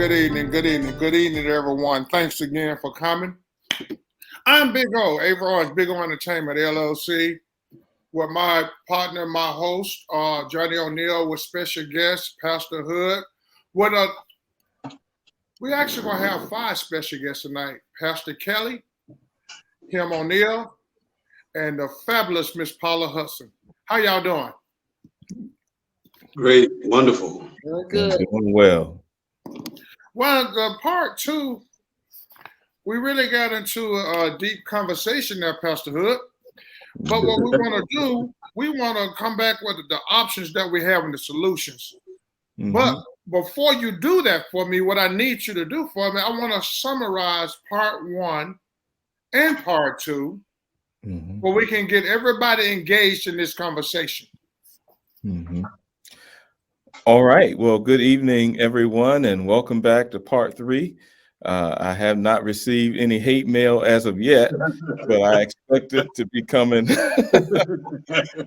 good evening, good evening, good evening, everyone. Thanks again for coming. I'm Big O, Averard's Big O Entertainment LLC, with my partner, my host, Johnny O'Neill, with special guest, Pastor Hood. With we actually gonna have five special guests tonight: Pastor Kelly, Kim O'Neill, and the fabulous Miss Paula Hudson. How y'all doing? Great, wonderful. Very good. Doing well. Well, the part two, we really got into a deep conversation there, Pastor Hood. But what we want to do, we want to come back with the options that we have and the solutions. Mhm. But before you do that for me, what I need you to do for me, I want to summarize part one and part two, Mhm. where we can get everybody engaged in this conversation. Mhm. All right. Well, good evening, everyone, and welcome back to part three. I have not received any hate mail as of yet, but I expect it to be coming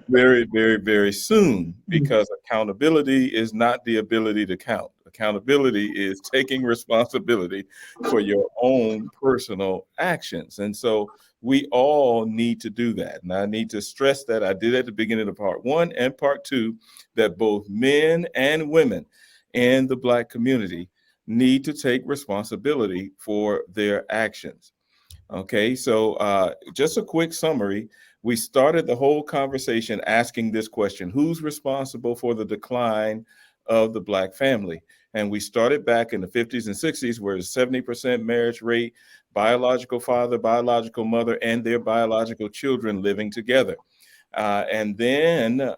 very, very, very soon, because accountability is not the ability to count. Accountability is taking responsibility for your own personal actions. And so we all need to do that. And I need to stress that I did at the beginning of part one and part two, that both men and women in the Black community need to take responsibility for their actions. Okay, so just a quick summary. We started the whole conversation asking this question: who's responsible for the decline of the Black family? And we started back in the 50s and 60s, where it's 70% marriage rate, biological father, biological mother, and their biological children living together. And then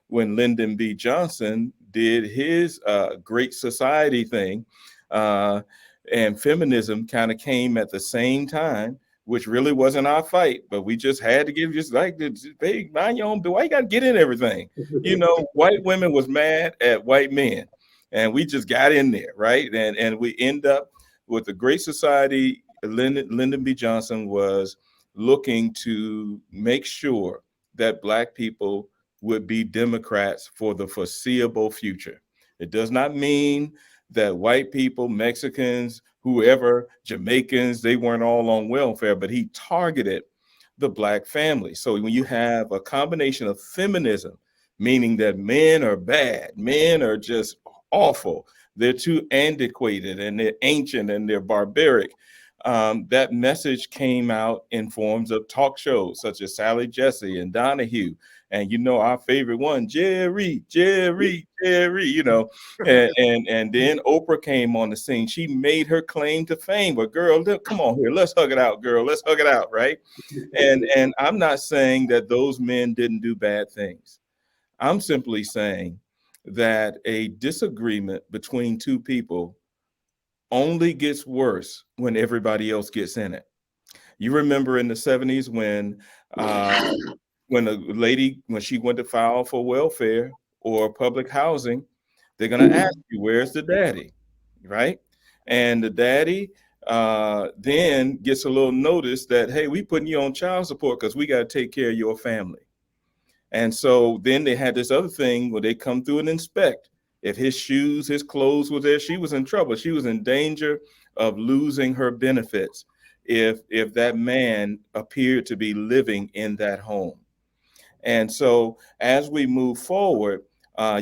when Lyndon B. Johnson did his Great Society thing, and feminism kind of came at the same time, which really wasn't our fight, but we just had to give, just like, hey, mind your own, why you got to get in everything? You know, white women was mad at white men, and we just got in there, right? And we end up with the Great Society. Lyndon B. Johnson was looking to make sure that Black people would be Democrats for the foreseeable future. It does not mean that white people, Mexicans, whoever, Jamaicans, they weren't all on welfare, but he targeted the Black family. So when you have a combination of feminism, meaning that men are bad, men are just awful, they're too antiquated and they're ancient and they're barbaric, that message came out in forms of talk shows such as Sally Jesse and Donahue, and you know, our favorite one, Jerry, you know, and then Oprah came on the scene. She made her claim to fame. But girl, look, come on here, let's hug it out, girl. Let's hug it out, right? And I'm not saying that those men didn't do bad things. I'm simply saying that a disagreement between two people only gets worse when everybody else gets in it. You remember in the 70s when a lady, when she went to file for welfare or public housing, they're going to ask you, where's the daddy, right? And the daddy then gets a little notice that, hey, we putting you on child support because we got to take care of your family. And so then they had this other thing where they come through and inspect. If his shoes, his clothes were there, she was in trouble. She was in danger of losing her benefits if that man appeared to be living in that home. And so as we move forward,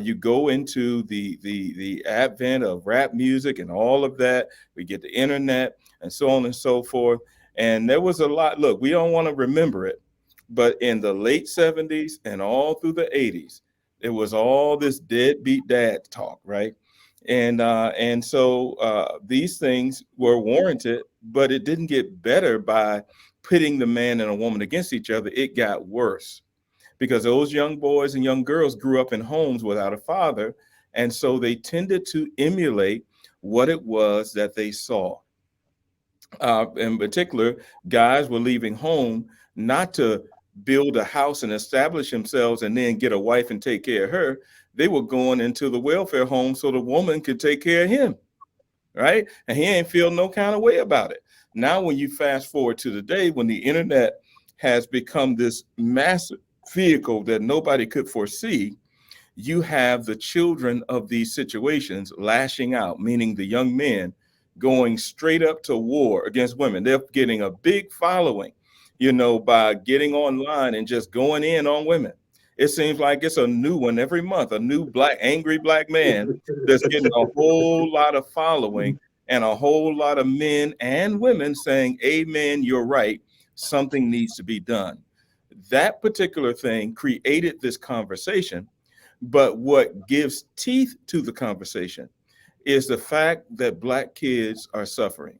you go into the advent of rap music and all of that. We get the internet and so on and so forth. And there was a lot. Look, we don't want to remember it, but in the late 70s and all through the 80s, it was all this deadbeat dad talk, right? And so these things were warranted, but it didn't get better by pitting the man and a woman against each other. It got worse, because those young boys and young girls grew up in homes without a father. And so they tended to emulate what it was that they saw. In particular, guys were leaving home not to build a house and establish themselves and then get a wife and take care of her. They were going into the welfare home so the woman could take care of him, right? And he ain't feel no kind of way about it. Now, when you fast forward to the day when the internet has become this massive vehicle that nobody could foresee, you have the children of these situations lashing out, meaning the young men going straight up to war against women. They're getting a big following, by getting online and just going in on women. It seems like it's a new one every month, a new angry black man that's getting a whole lot of following and a whole lot of men and women saying, amen, you're right, something needs to be done. That particular thing created this conversation, but what gives teeth to the conversation is the fact that Black kids are suffering.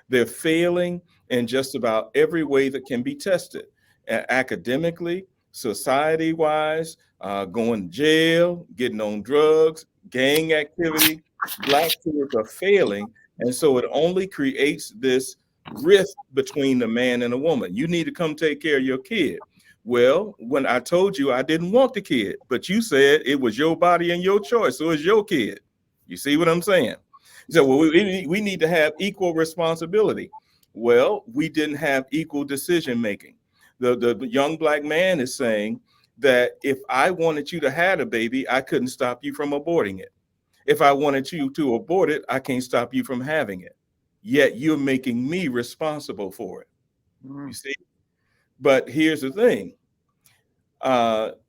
They're failing in just about every way that can be tested, academically, society-wise, going to jail, getting on drugs, gang activity. Black kids are failing, and so it only creates this rift between the man and a woman. You need to come take care of your kid. Well, when I told you I didn't want the kid, but you said it was your body and your choice, so it's your kid. You see what I'm saying? So we need to have equal responsibility. Well, we didn't have equal decision making. The young Black man is saying that if I wanted you to have a baby, I couldn't stop you from aborting it. If I wanted you to abort it, I can't stop you from having it. Yet you're making me responsible for it. You see? But here's the thing.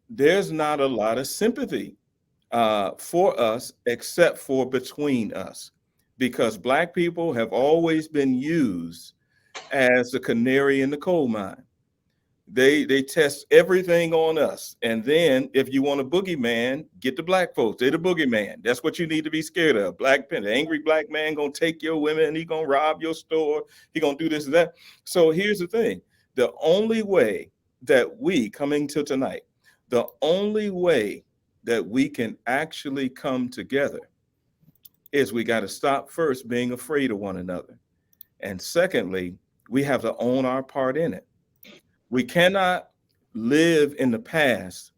There's not a lot of sympathy for us except for between us, because Black people have always been used as the canary in the coal mine. They test everything on us. And then if you want a boogeyman, get the Black folks. They're the boogeyman. That's what you need to be scared of. The angry Black man gonna take your women, he gonna rob your store, he gonna do this and that. So here's the thing. The only way that coming to tonight, the only way that we can actually come together is we got to stop first being afraid of one another. And secondly, we have to own our part in it. We cannot live in the past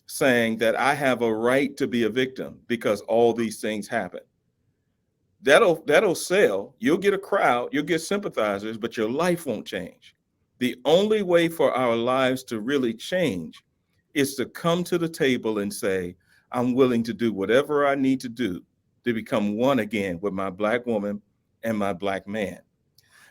saying that I have a right to be a victim because all these things happen. That'll sell. You'll get a crowd, you'll get sympathizers, but your life won't change. The only way for our lives to really change is to come to the table and say, I'm willing to do whatever I need to do to become one again with my Black woman and my Black man.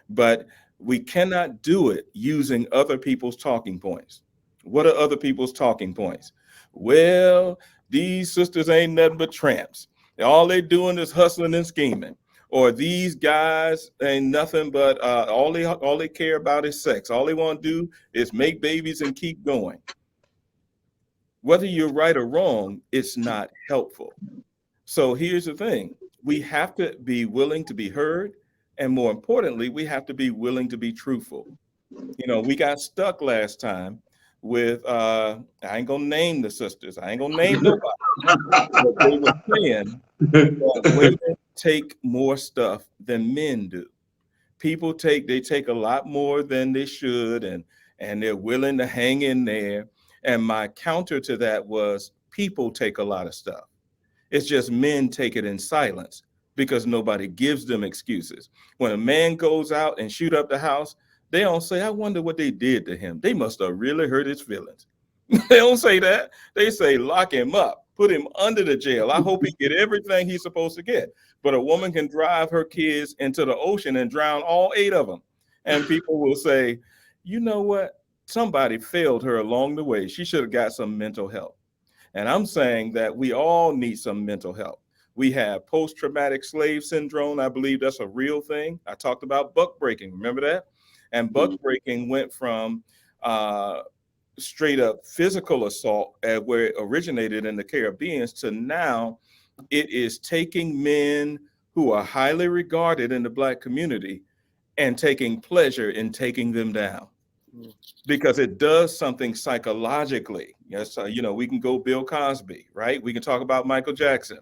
But we cannot do it using other people's talking points. What are other people's talking points? Well, these sisters ain't nothing but tramps. All they doing is hustling and scheming. Or these guys ain't nothing but all they care about is sex. All they want to do is make babies and keep going. Whether you're right or wrong, it's not helpful. So here's the thing. We have to be willing to be heard. And more importantly, we have to be willing to be truthful. We got stuck last time with, I ain't gonna name the sisters. I ain't gonna name nobody. But they were saying that women take more stuff than men do. They take a lot more than they should, and they're willing to hang in there. And my counter to that was people take a lot of stuff. It's just men take it in silence because nobody gives them excuses. When a man goes out and shoot up the house, they don't say, I wonder what they did to him. They must have really hurt his feelings. They don't say that. They say, lock him up, put him under the jail. I hope he get everything he's supposed to get. But a woman can drive her kids into the ocean and drown all 8 of them. And people will say, you know what? Somebody failed her along the way. She should have got some mental help. And I'm saying that we all need some mental help. We have post-traumatic slave syndrome. I believe that's a real thing. I talked about buck breaking. Remember that? And buck breaking went from straight up physical assault where it originated in the Caribbean to now it is taking men who are highly regarded in the Black community and taking pleasure in taking them down. Because it does something psychologically. Yes, we can go Bill Cosby, right? We can talk about Michael Jackson.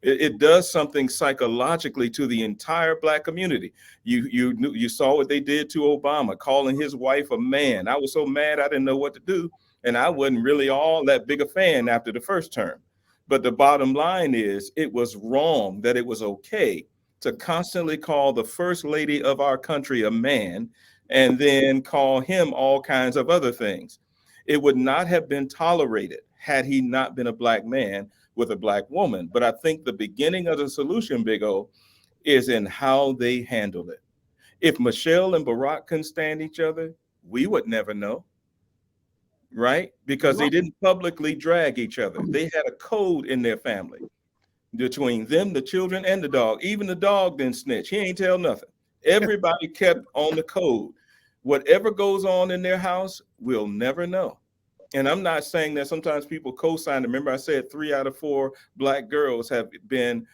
It does something psychologically to the entire Black community. You saw what they did to Obama, calling his wife a man. I was so mad I didn't know what to do, and I wasn't really all that big a fan after the first term. But the bottom line is, it was wrong that it was okay to constantly call the first lady of our country a man and then call him all kinds of other things. It would not have been tolerated had he not been a black man with a black woman. But I think the beginning of the solution, Big O, is in how they handle it. If Michelle and Barack couldn't stand each other, we would never know, right? Because they didn't publicly drag each other. They had a code in their family between them, the children, and the dog. Even the dog didn't snitch. He ain't tell nothing. Everybody kept on the code. Whatever goes on in their house, we'll never know. And I'm not saying that sometimes people co-sign. Remember, I said 3 out of 4 black girls have been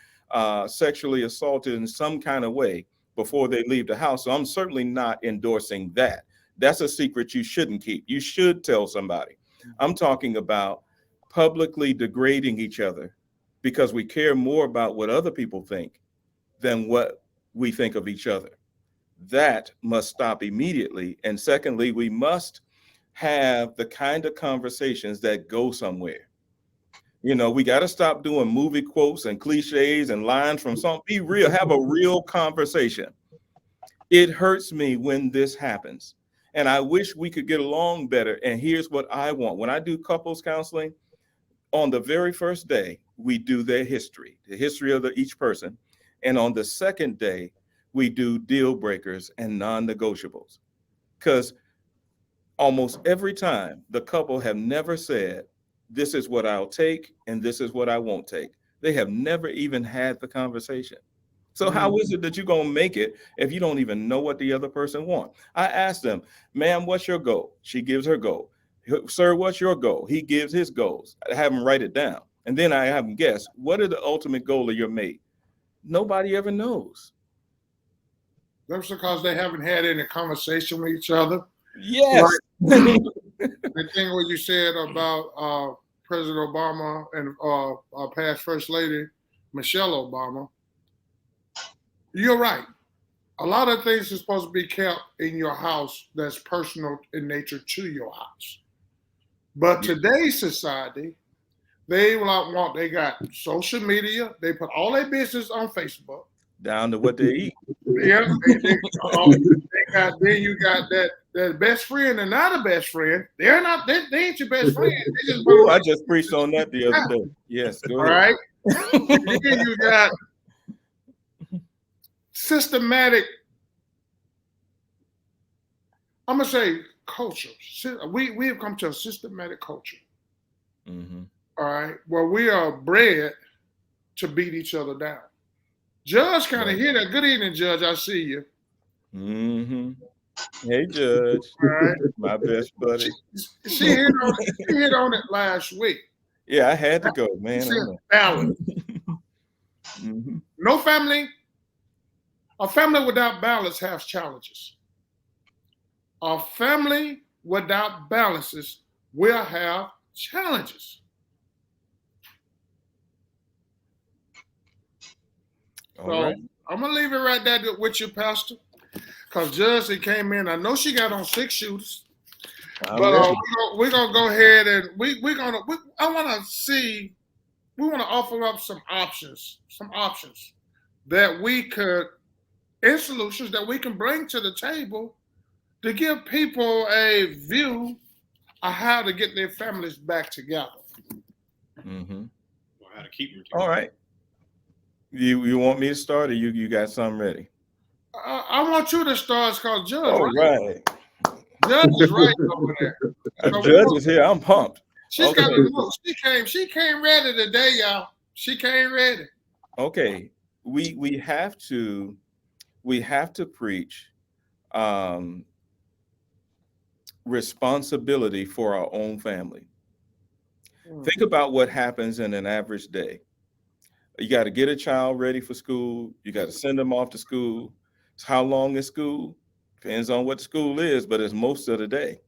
sexually assaulted in some kind of way before they leave the house. So I'm certainly not endorsing that. That's a secret you shouldn't keep. You should tell somebody. I'm talking about publicly degrading each other because we care more about what other people think than what we think of each other. That must stop immediately. And secondly, we must have the kind of conversations that go somewhere. You know, we got to stop doing movie quotes and cliches and lines from something. Be real, have a real conversation. It hurts me when this happens. And I wish we could get along better. And here's what I want. When I do couples counseling, on the very first day, we do their history, the history of each person. And on the second day, we do deal breakers and non-negotiables. Because almost every time the couple have never said, this is what I'll take and this is what I won't take. They have never even had the conversation. So how is it that you're going to make it if you don't even know what the other person wants? I asked them, ma'am, what's your goal? She gives her goal. Sir, what's your goal? He gives his goals. I have him write it down. And then I have him guess, what is the ultimate goal of your mate? Nobody ever knows. That's because they haven't had any conversation with each other. Yes. Like, the thing what you said about President Obama and our past First Lady, Michelle Obama, you're right. A lot of things are supposed to be kept in your house that's personal in nature to your house. But today's society, they got social media. They put all their business on Facebook. Down to what they eat. Yeah. Then you got that best friend and not a best friend. They ain't your best friend. They just I just preached on that the other day. Yes. Go all ahead. right. Then you got systematic, I'm gonna say culture. We have come to a systematic culture. Mm-hmm. All right, where we are bred to beat each other down. Judge kind of hear that. Good evening, Judge. I see you. Mm-hmm. Hey, Judge. All right. My best buddy. She hit on it last week. Yeah, I had to go, man. She said balance. Mm-hmm. No family. A family without balance has challenges. A family without balances will have challenges. All right. I'm gonna leave it right there with you, Pastor, because Judge came in. I know she got on 6 shooters, but we're gonna go ahead and we want to offer up some options that we could, and solutions that we can bring to the table to give people a view of how to get their families back together. Mm-hmm. Or how to keep them together. All right. You want me to start, or you got something ready? I want you to start, because Judge. All right. Judge is right over there. So Judge is here. I'm pumped. She's got a look. She came ready today, y'all. She came ready. Okay. We have to preach responsibility for our own family. Think about what happens in an average day. You got to get a child ready for school. You got to send them off to school. How long is school? Depends on what school is, but it's most of the day.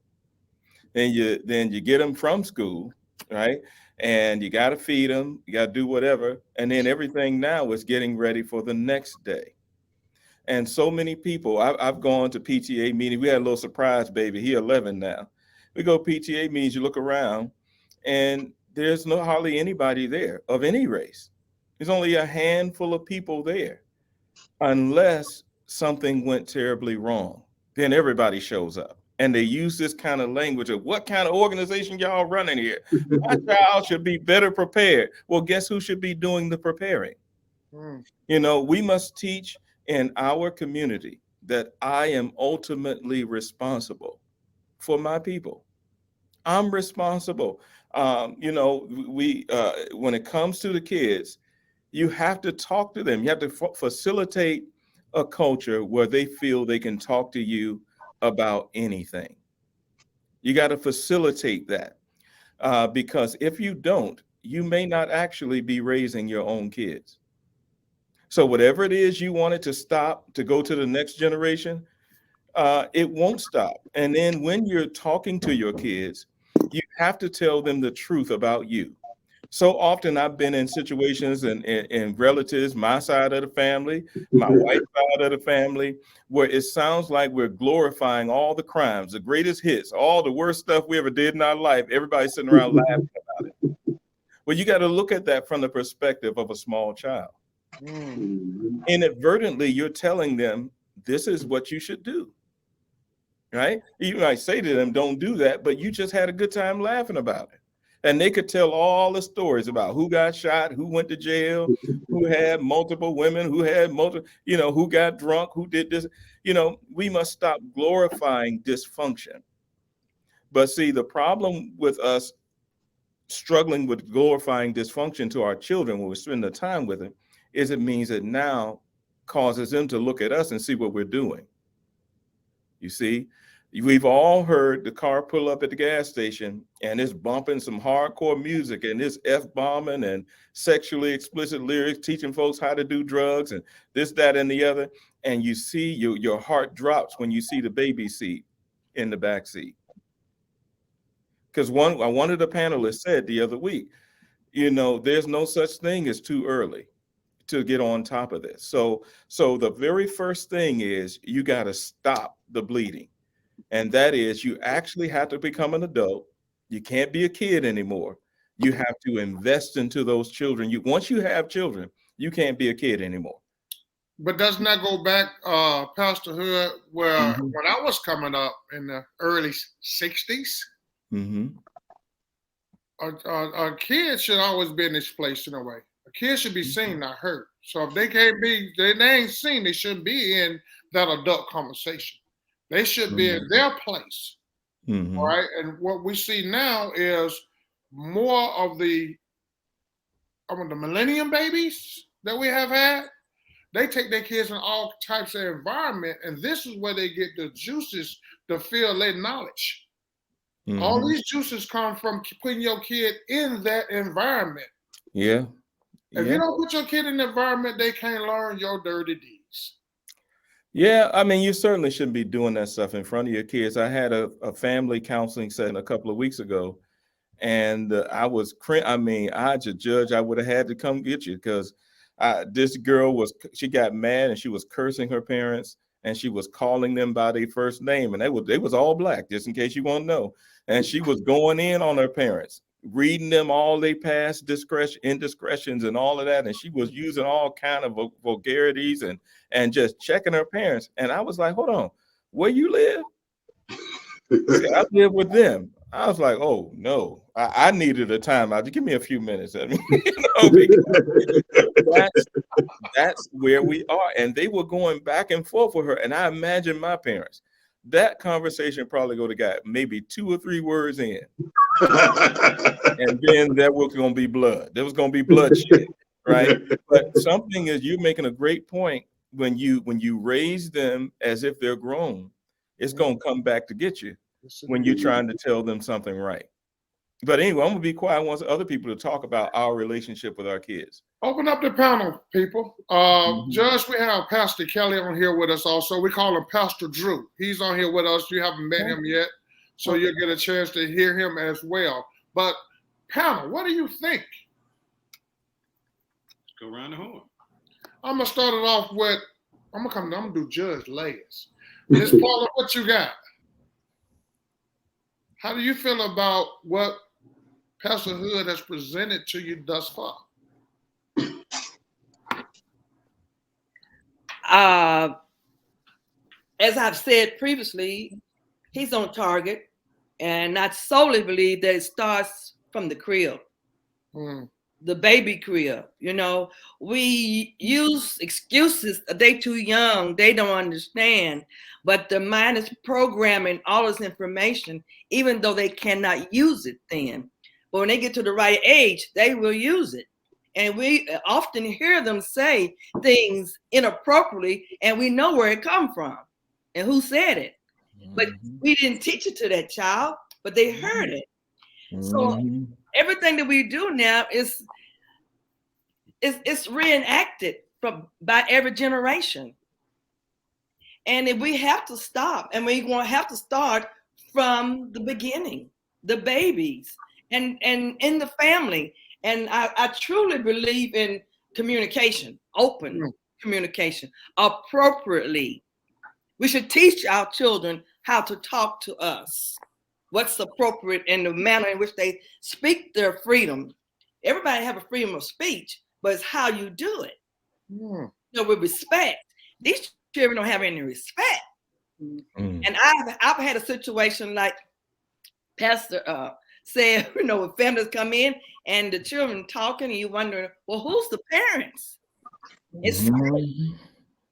Then you get them from school, right? And you got to feed them. You got to do whatever. And then everything now is getting ready for the next day. And so many people, I've gone to PTA meetings. We had a little surprise baby. He 11 now. We go PTA meetings, you look around, and there's hardly anybody there of any race. There's only a handful of people there, unless something went terribly wrong. Then everybody shows up. and they use this kind of language of what kind of organization y'all running here. My child should be better prepared. Well, guess who should be doing the preparing? Mm. You know, we must teach in our community that I am ultimately responsible for my people. I'm responsible. You know, we when it comes to the kids, you have to talk to them. You have to facilitate a culture where they feel they can talk to you about anything. You got to facilitate that because if you don't, you may not actually be raising your own kids. So whatever it is you wanted to stop to go to the next generation, it won't stop. And then when you're talking to your kids, you have to tell them the truth about you. So often I've been in situations and relatives, my side of the family, my wife's side of the family, where it sounds like we're glorifying all the crimes, the greatest hits, all the worst stuff we ever did in our life. Everybody's sitting around laughing about it. Well, you got to look at that from the perspective of a small child. Mm. Inadvertently, you're telling them this is what you should do. Right? You might say to them, don't do that, but you just had a good time laughing about it. And they could tell all the stories about who got shot, who went to jail, who had multiple women, who had multiple, you know, who got drunk, who did this. You know, we must stop glorifying dysfunction. But see, the problem with us struggling with glorifying dysfunction to our children when we spend the time with them is it means it now causes them to look at us and see what we're doing. You see, we've all heard the car pull up at the gas station and it's bumping some hardcore music and it's F-bombing and sexually explicit lyrics, teaching folks how to do drugs and this, that, and the other. And you see your heart drops when you see the baby seat in the back seat. Because one of the panelists said the other week, you know, there's no such thing as too early to get on top of this. So the very first thing is you got to stop the bleeding. And that is you actually have to become an adult. You can't be a kid anymore. You have to invest into those children. Once you have children, you can't be a kid anymore. But doesn't that go back, Pastor Hood, where when I was coming up in the early 60s, a kid should always be in this place in a way. A kid should be seen, not heard. So if they can't be, they ain't seen, they shouldn't be in that adult conversation. They should be in their place. All right. And what we see now is more of the millennium babies that we have had. They take their kids in all types of environment, and this is where they get the juices to fill their knowledge. All these juices come from putting your kid in that environment. Yeah. If you don't put your kid in the environment, they can't learn your dirty deeds. Yeah, I mean, you certainly shouldn't be doing that stuff in front of your kids. I had a family counseling session a couple of weeks ago, and I was, I just judge I would have had to come get you because this girl she got mad and she was cursing her parents and she was calling them by their first name, and they was all Black, just in case you want to know. And she was going in on her parents, reading them all they past indiscretions and all of that. And she was using all kind of vulgarities and just checking her parents. And I was like, hold on, where you live? I live with them. I was like, oh no, I needed a timeout. Give me a few minutes. I mean, that's where we are. And they were going back and forth with her. And I imagine my parents, that conversation probably go to got maybe 2 or 3 words in. And then there was going to be blood. There was going to be bloodshed, right? But something is, you're making a great point. When you raise them as if they're grown, it's going to come back to get you when you're trying to tell them something right. But anyway, I'm going to be quiet. I want other people to talk about our relationship with our kids. Open up the panel, people. Judge, we have Pastor Kelly on here with us also. We call him Pastor Drew. He's on here with us. You haven't met him yet, so you'll get a chance to hear him as well. But panel, what do you think? Let's go around the horn. I'm going to start it off with, I'm going to do Judge Layers. Ms. Paula, what you got? How do you feel about what Pastor Hood has presented to you thus far? As I've said previously, he's on target, and I solely believe that it starts from the crib, the baby crib. You know, we use excuses. They too young. They don't understand. But the mind is programming all this information, even though they cannot use it then. But when they get to the right age, they will use it. And we often hear them say things inappropriately, and we know where it come from and who said it. But we didn't teach it to that child, but they heard it. So everything that we do now is reenacted by every generation. And if we have to stop, and we're going to have to start from the beginning, the babies, and in the family. And I truly believe in communication, open communication, appropriately. We should teach our children how to talk to us, what's appropriate in the manner in which they speak their freedom. Everybody have a freedom of speech, but it's how you do it. You know, with respect. These children don't have any respect. And I've had a situation like Pastor said, you know, when families come in and the children talking, and you wonder, well, who's the parents? It's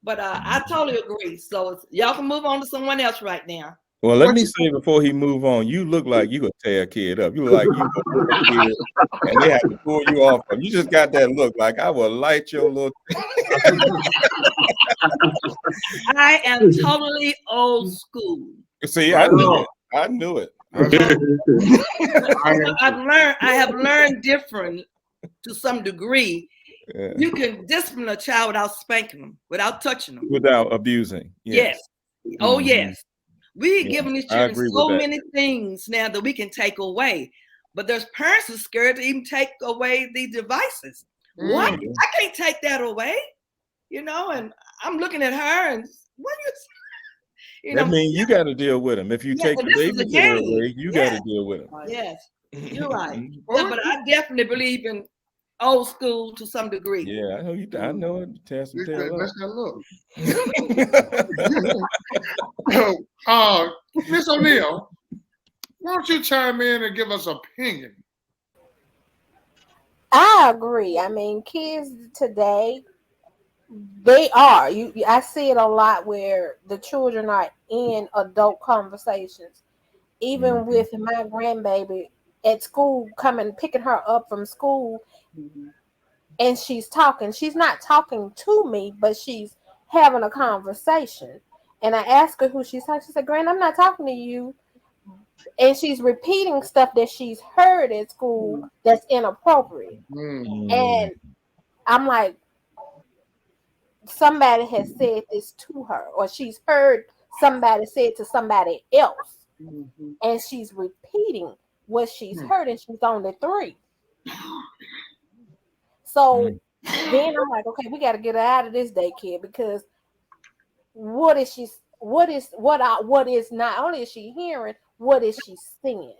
but I totally agree. So y'all can move on to someone else right now. Well, let me say before he move on, you look like you could tear a kid up. You look like you could a kid, and they have to pull you off. You just got that look like I will light your little. I am totally old school. See, I knew it. I knew it. I have learned different to some degree. Yeah. You can discipline a child without spanking them, without touching them, without abusing. Yes. Oh, yes. We're giving these children so many things now that we can take away, but there's parents who are scared to even take away these devices. What? I can't take that away, you know. And I'm looking at her, and what you know? That means you got to deal with them. If you take the babysitter away, you got to deal with them. Yes, you're right. But I definitely believe in old school to some degree. Yeah, I know you. I know it. Let's look. Miss O'Neal, why don't you chime in and give us an opinion? I agree. I mean, kids today, they are. I see it a lot where the children are in adult conversations. Even with my grandbaby at school, picking her up from school, and she's talking. She's not talking to me, but she's having a conversation. And I asked her who she's talking. She said, "Grand, I'm not talking to you." And she's repeating stuff that she's heard at school that's inappropriate. And I'm like, somebody has said this to her, or she's heard somebody say it to somebody else, and she's repeating what she's heard, and she's only 3. So then I'm like, okay, we got to get her out of this daycare, because what is not only is she hearing, what is she seeing?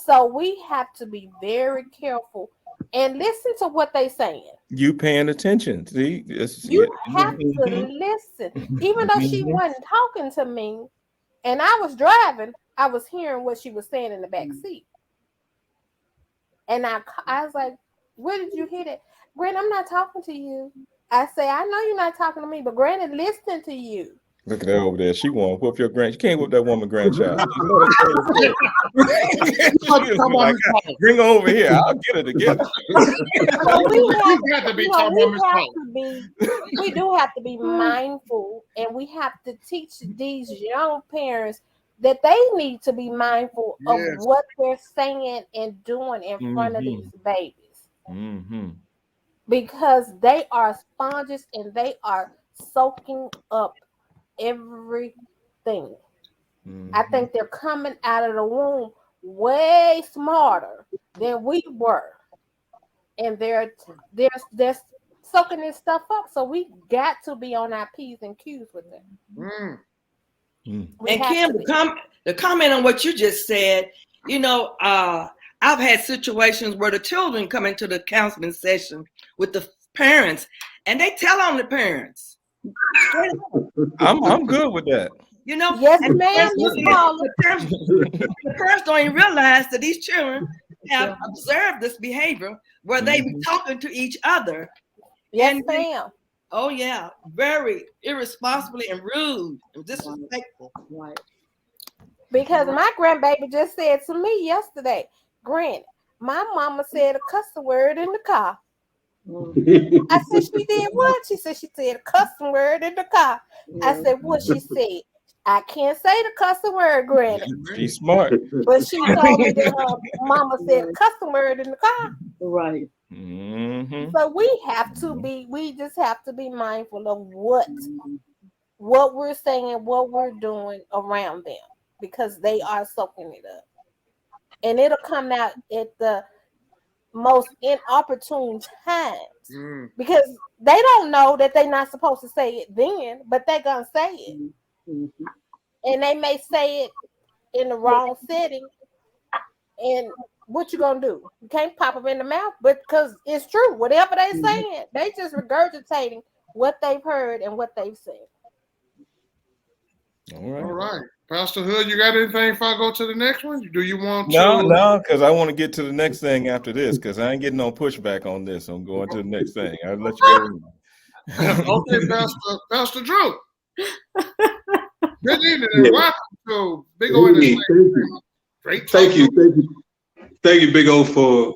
So we have to be very careful and listen to what they're saying. You paying attention. See, you have to listen. Even though she wasn't talking to me and I was driving, I was hearing what she was saying in the back seat. And I was like, where did you hear that? Granny, I'm not talking to you. I say, I know you're not talking to me, but Granny listening to you. Look at her over there. She want to whoop your grand. You can't whoop that woman grandchild. Bring her over here. I'll get her together. So we do have to be mindful, and we have to teach these young parents that they need to be mindful of what they're saying and doing in front of these babies. Because they are sponges and they are soaking up everything. I think they're coming out of the womb way smarter than we were, and they're soaking this stuff up. So we got to be on our P's and Q's with them. And Kim, the comment on what you just said, you know, I've had situations where the children come into the counseling session with the parents, and they tell on the parents. I'm good with that. You know, Yes, and ma'am, Miss Paula. the parents don't even realize that these children have observed this behavior where they be talking to each other. Yes, And ma'am. oh yeah, very irresponsibly and rude and disrespectful. Right. Because my grandbaby just said to me yesterday, Granny, my mama said a cuss word in the car. I said, she did what? She said a cussing word in the car. I said, what? She said, I can't say the cussing word, Granny. She's smart. But she told me that her mama said a cussing word in the car. Right. So we just have to be mindful of what we're saying, what we're doing around them, because they are soaking it up. And it'll come out at the most inopportune times because they don't know that they're not supposed to say it then, but they're gonna say it. And they may say it in the wrong setting. And what you gonna do? You can't pop them in the mouth, but because it's true, whatever they saying, they just regurgitating what they've heard and what they've seen. All right. All right. Pastor Hood, you got anything before I go to the next one? Do you want to? No, because I want to get to the next thing after this, because I ain't getting no pushback on this. I'm going to the next thing. I'll let you go. Okay, Pastor Drew. Good evening and welcome to Big O and the Great. Thank you, Big O, for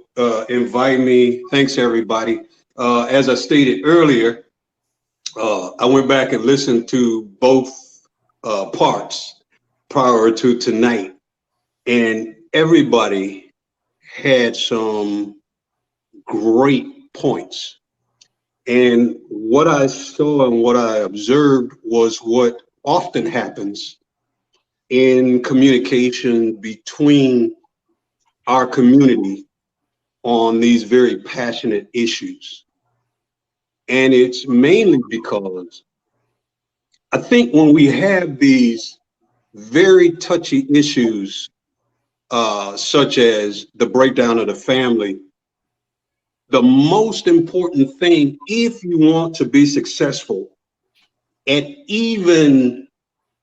inviting me. Thanks, everybody. As I stated earlier, I went back and listened to both parts prior to tonight, and everybody had some great points. And what I saw and what I observed was what often happens in communication between our community on these very passionate issues. And it's mainly because I think when we have these very touchy issues, such as the breakdown of the family, the most important thing, if you want to be successful, and even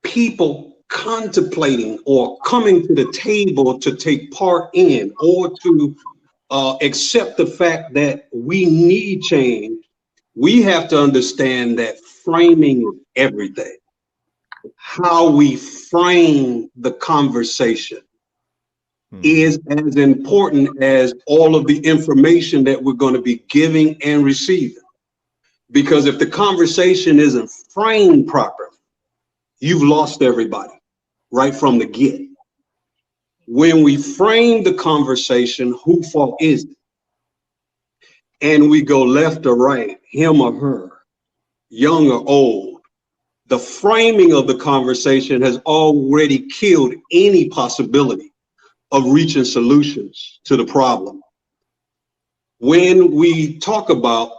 people contemplating or coming to the table to take part in or to accept the fact that we need change, we have to understand that framing is everything. How we frame the conversation is as important as all of the information that we're going to be giving and receiving. Because if the conversation isn't framed properly, you've lost everybody right from the get. When we frame the conversation, who fault is it? And we go left or right, him or her, young or old, the framing of the conversation has already killed any possibility of reaching solutions to the problem. When we talk about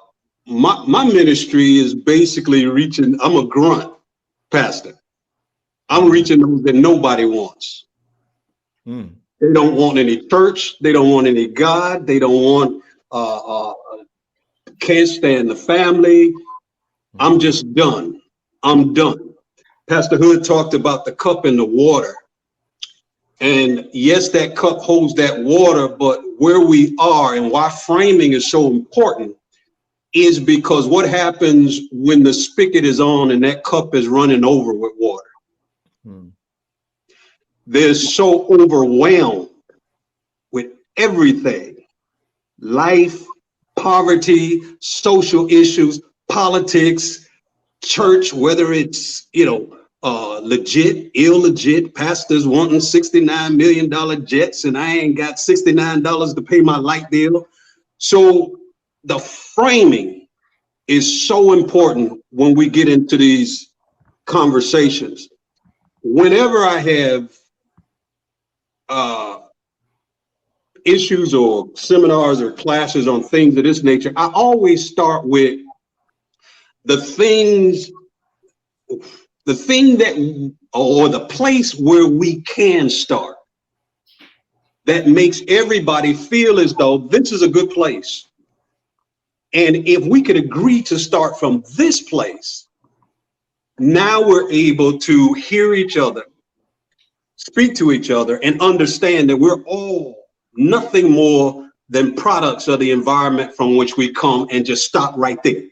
my ministry is basically reaching, I'm a grunt pastor. I'm reaching those that nobody wants. They don't want any church. They don't want any God. They don't want, can't stand the family. I'm just done. I'm done. Pastor Hood talked about the cup and the water. And yes, that cup holds that water, but where we are and why framing is so important is because what happens when the spigot is on and that cup is running over with water? They're so overwhelmed with everything, life, poverty, social issues, politics, church, whether it's, legit, illegit, pastors wanting $69 million jets and I ain't got $69 to pay my light bill. So the framing is so important when we get into these conversations. Whenever I have issues or seminars or classes on things of this nature, I always start with the thing that, or the place where we can start that makes everybody feel as though this is a good place. And if we could agree to start from this place, Now we're able to hear each other, speak to each other, and understand that we're all nothing more than products of the environment from which we come, and just stop right there.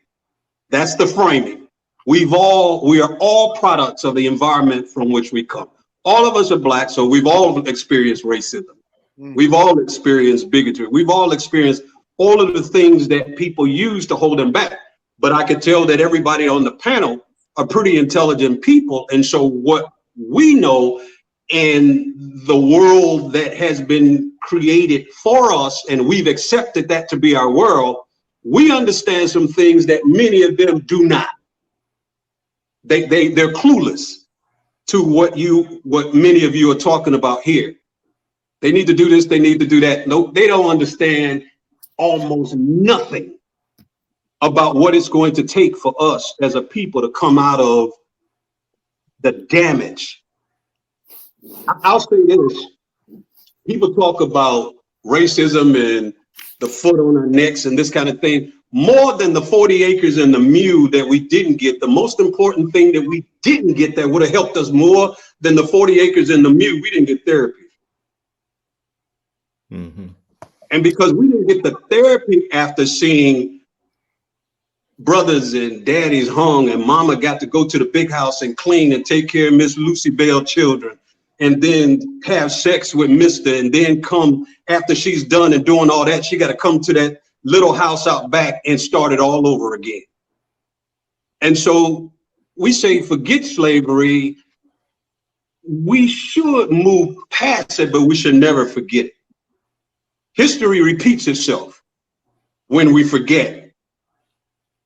That's the framing. We are all products of the environment from which we come. All of us are Black, so we've all experienced racism. We've all experienced bigotry. We've all experienced all of the things that people use to hold them back. But I could tell that everybody on the panel are pretty intelligent people. And so what we know in the world that has been created for us, and we've accepted that to be our world, we understand some things that many of them do not. They're clueless to what many of you are talking about here. They need to do this, they need to do that. No, they don't understand almost nothing about what it's going to take for us as a people to come out of the damage. I'll say this. People talk about racism and the foot on our necks and this kind of thing. More than the 40 acres and the mule that we didn't get, the most important thing that we didn't get that would have helped us more than the 40 acres and the mule, we didn't get therapy. Mm-hmm. And because we didn't get the therapy after seeing brothers and daddies hung, and mama got to go to the big house and clean and take care of Miss Lucy Bell children, and then have sex with Mr. and then come after she's done and doing all that, she got to come to that little house out back and start it all over again. And so we say, forget slavery. We should move past it, but we should never forget it. History repeats itself when we forget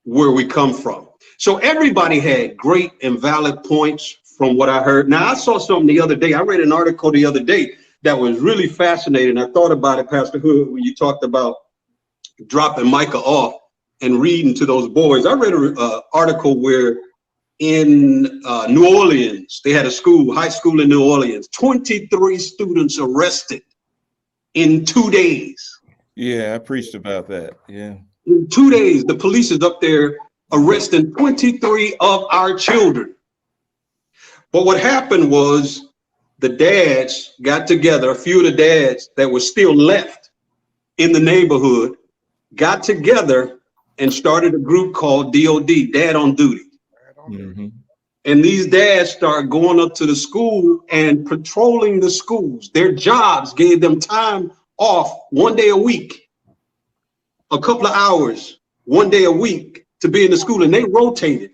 where we come from. So everybody had great and valid points from what I heard. Now, I saw something the other day. I read an article the other day that was really fascinating. I thought about it, Pastor Hood, when you talked about dropping Micah off and reading to those boys. I read an article where in New Orleans, they had a school, high school in New Orleans, 23 students arrested in 2 days. Yeah, I preached about that. Yeah. In 2 days, the police is up there arresting 23 of our children. But what happened was the dads got together, a few of the dads that were still left in the neighborhood, got together and started a group called DOD, Dad on Duty. Mm-hmm. And these dads started going up to the school and patrolling the schools. Their jobs gave them time off 1 day a week, a couple of hours, 1 day a week to be in the school. And they rotated.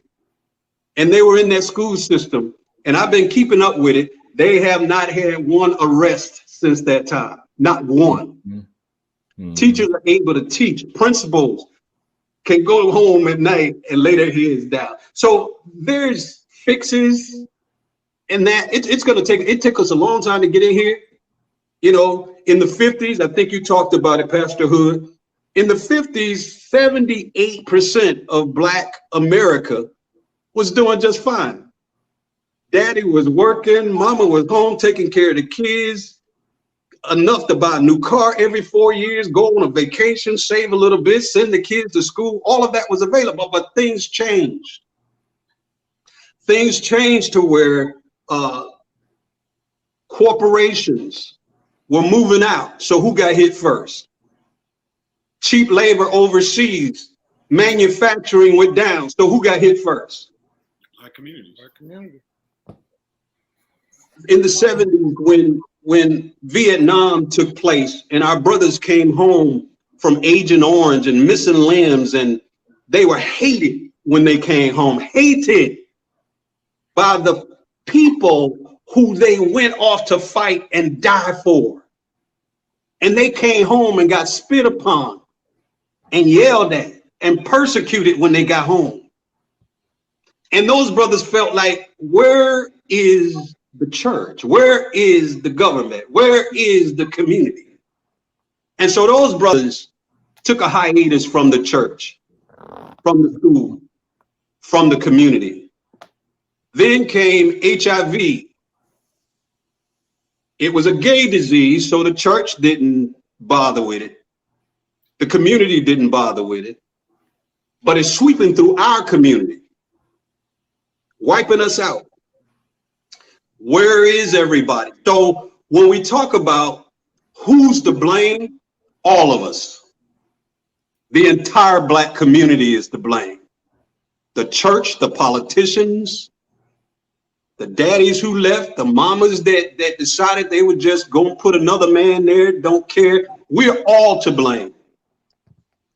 And they were in that school system. And I've been keeping up with it. They have not had one arrest since that time. Not one. Mm-hmm. Teachers are able to teach. Principals can go home at night and lay their heads down. So there's fixes in that. It's going to take, it took us a long time to get in here. You know, in the 50s, I think you talked about it, Pastor Hood. In the 50s, 78% of Black America was doing just fine. Daddy was working, mama was home taking care of the kids, enough to buy a new car every 4 years, go on a vacation, save a little bit, send the kids to school. All of that was available, but things changed. Things changed to where corporations were moving out. So who got hit first? Cheap labor overseas, manufacturing went down. So who got hit first? Our communities. Our community. In the 70s, when Vietnam took place and our brothers came home from Agent Orange and missing limbs, and they were hated when they came home, hated by the people who they went off to fight and die for. And they came home and got spit upon and yelled at and persecuted when they got home. And those brothers felt like, where is the church? Where is the government? Where is the community? And so those brothers took a hiatus from the church, from the school, from the community. Then came HIV. It was a gay disease, so the church didn't bother with it. The community didn't bother with it, but it's sweeping through our community. wiping us out. Where is everybody? So when we talk about who's to blame, all of us. The entire Black community is to blame. The church, the politicians, the daddies who left, the mamas that decided they would just go and put another man there, don't care. We're all to blame.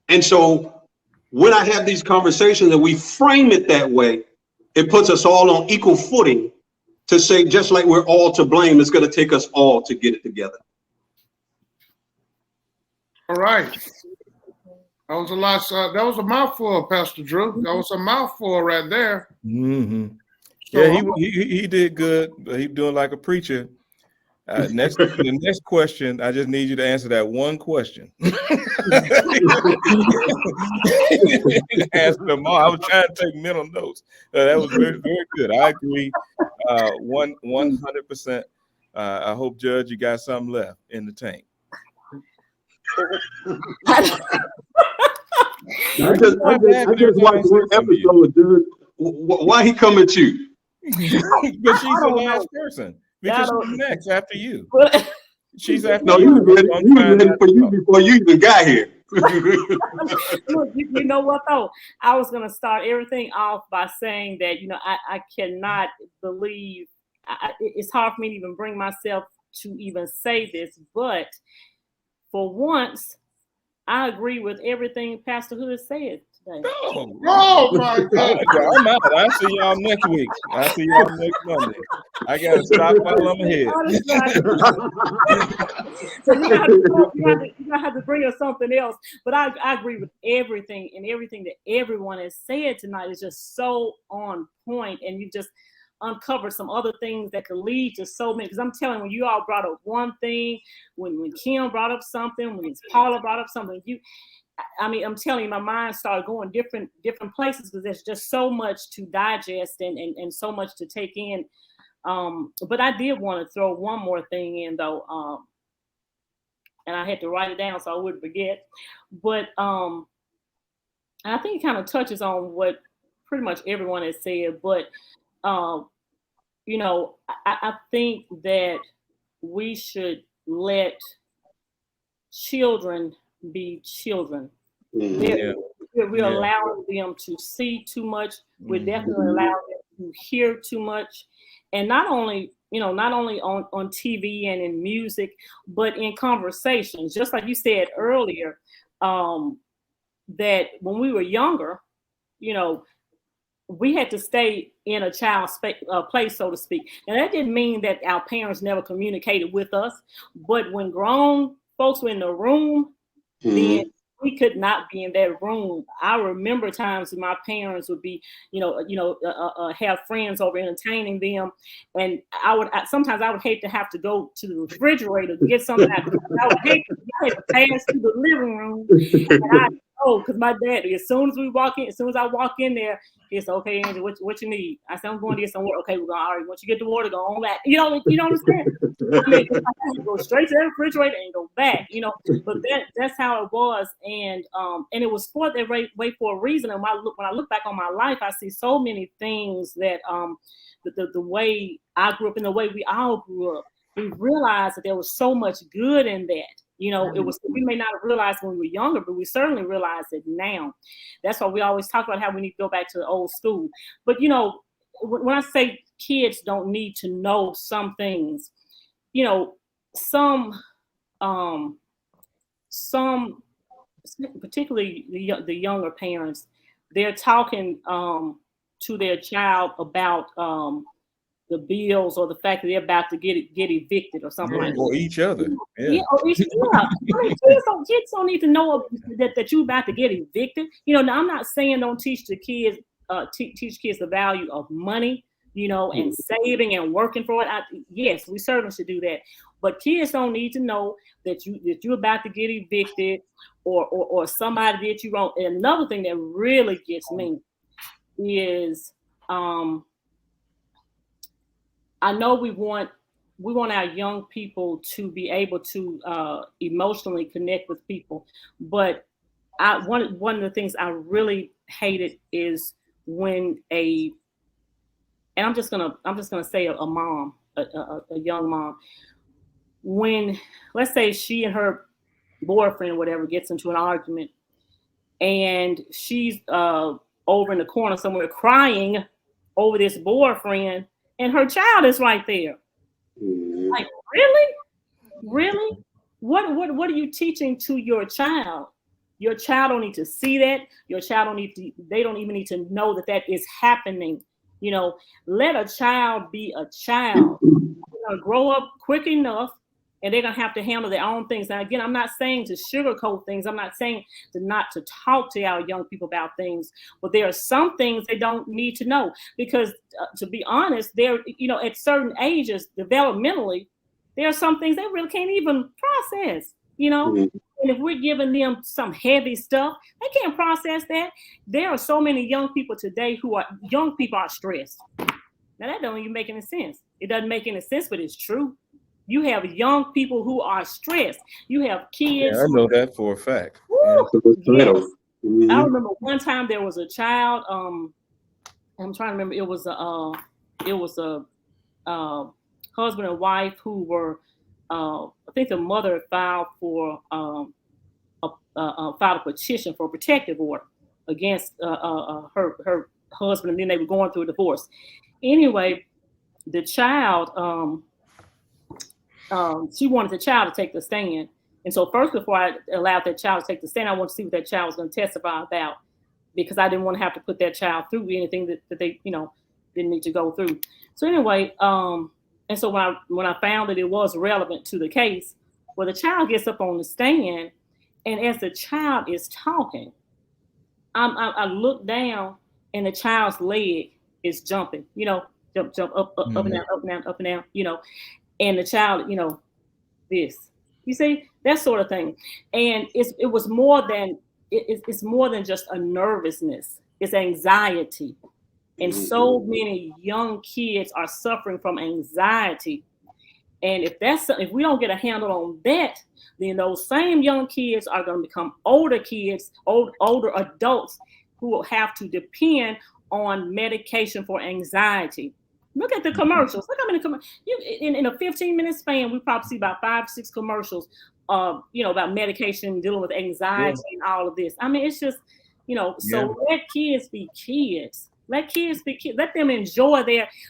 And so when I have these conversations and we frame it that way, it puts us all on equal footing to say, just like we're all to blame, it's going to take us all to get it together. All right. That was a lot. That was a mouthful, Pastor Drew. That was a mouthful right there. Mm-hmm. So Yeah, he did good. He doing like a preacher. The next question, I just need you to answer that one question. Ask them all. I was trying to take mental notes. That was very, very good. I agree. 100%. I hope, Judge, you got something left in the tank. I just watched one episode, dude. Why he come at you? But she's the last person. Because she's next after you. She's after no, you. You was ready for you before you even got here. Look, you know what though? I was gonna start everything off by saying that I cannot believe it's hard for me to even bring myself to even say this, but for once, I agree with everything Pastor Hood said today. Oh my God! I'm out. I'll see y'all next week. I'll see y'all next Monday. I gotta stop while I'm ahead. So you have to bring us something else. But I agree with everything, and everything that everyone has said tonight is just so on point, and you just uncover some other things that could lead to so many. Because I'm telling you, when you all brought up one thing, when Kim brought up something, when Paula brought up something, I'm telling you, my mind started going different places because there's just so much to digest and so much to take in. But I did want to throw one more thing in though, and I had to write it down so I wouldn't forget. But and I think it kind of touches on what pretty much everyone has said. But I think that we should let children be children. We're allowing them to see too much. We're definitely allowing them to hear too much, and not only on TV and in music, but in conversations. Just like you said earlier, that when we were younger, we had to stay in a child's place, so to speak. And that didn't mean that our parents never communicated with us, but when grown folks were in the room, then we could not be in that room. I remember times when my parents would be, have friends over entertaining them, and sometimes I would hate to have to go to the refrigerator to get something out. I would hate to pass through the living room, and I know because my dad, as soon as I walk in there, it's okay, Angie, what you need? I said, I'm going to get some water. Okay, we're going, all right, once you get the water, go on back. You don't understand? I mean, I go straight to the refrigerator and go back, but that's how it was. And it was for that way for a reason. And when I look back on my life, I see so many things that the way I grew up and the way we all grew up, we realized that there was so much good in that. It was, we may not have realized when we were younger, but we certainly realize it now. That's why we always talk about how we need to go back to the old school. But, when I say kids don't need to know some things, some particularly the younger parents, they're talking to their child about the bills or the fact that they're about to get evicted or something like that. Or each other. Yeah. I mean, kids don't need to know that you're about to get evicted. Now I'm not saying don't teach the kids, teach kids the value of money, and saving and working for it. Yes, we certainly should do that. But kids don't need to know that you're about to get evicted or somebody did you wrong. And another thing that really gets me is I know we want our young people to be able to emotionally connect with people, but one of the things I really hated is when a and I'm just gonna say a mom, a young mom, when, let's say, she and her boyfriend or whatever gets into an argument, and she's over in the corner somewhere crying over this boyfriend, and her child is right there. Like, really? What are you teaching to your child? Your child don't need to see that. Your child they don't even need to know that that is happening. You know, let a child be a child. They're gonna grow up quick enough, and they're gonna have to handle their own things. Now, again, I'm not saying to sugarcoat things. I'm not saying not to talk to our young people about things, but there are some things they don't need to know, because to be honest, they're, at certain ages, developmentally, there are some things they really can't even process, And if we're giving them some heavy stuff, they can't process that. There are so many young people today young people are stressed. Now, that don't even make any sense. It doesn't make any sense, but it's true. You have young people who are stressed. You have kids. Yeah, I know that for a fact. Yes. I remember one time there was a child. I'm trying to remember. It was a husband and wife who were. I think the mother filed a petition for a protective order against her husband, and then they were going through a divorce. Anyway, the child. She wanted the child to take the stand. And so first, before I allowed that child to take the stand, I wanted to see what that child was going to testify about, because I didn't want to have to put that child through anything that they, didn't need to go through. So anyway, and so when I found that it was relevant to the case, well, the child gets up on the stand, and as the child is talking, I look down, and the child's leg is jumping, jump up and down, up and down, up and down, and the child, this, you see, that sort of thing. And it's more than just a nervousness. It's anxiety. And so many young kids are suffering from anxiety. And if we don't get a handle on that, then those same young kids are going to become older kids, older adults who will have to depend on medication for anxiety. Look at the commercials. Look how many commercials. In a 15-minute span, we probably see about 5 or 6 commercials, about medication, dealing with anxiety and all of this. I mean, it's just, so let kids be kids. Let kids be kids. Let them enjoy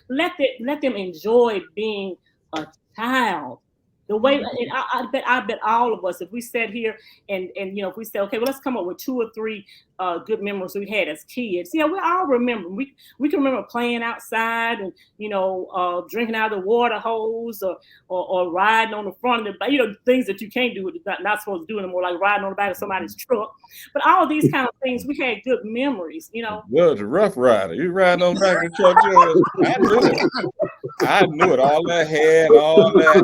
let them enjoy being a child. The way, and I bet all of us, if we sat here and if we said, okay, well, let's come up with 2 or 3 good memories we had as kids. Yeah, we all remember. We can remember playing outside and drinking out of the water hose or riding on the front of the, things that you can't do, not supposed to do anymore, like riding on the back of somebody's truck. But all of these kind of things, we had good memories. Well, the Rough Rider, you riding on the back of the truck, I knew it. All that hair and all that.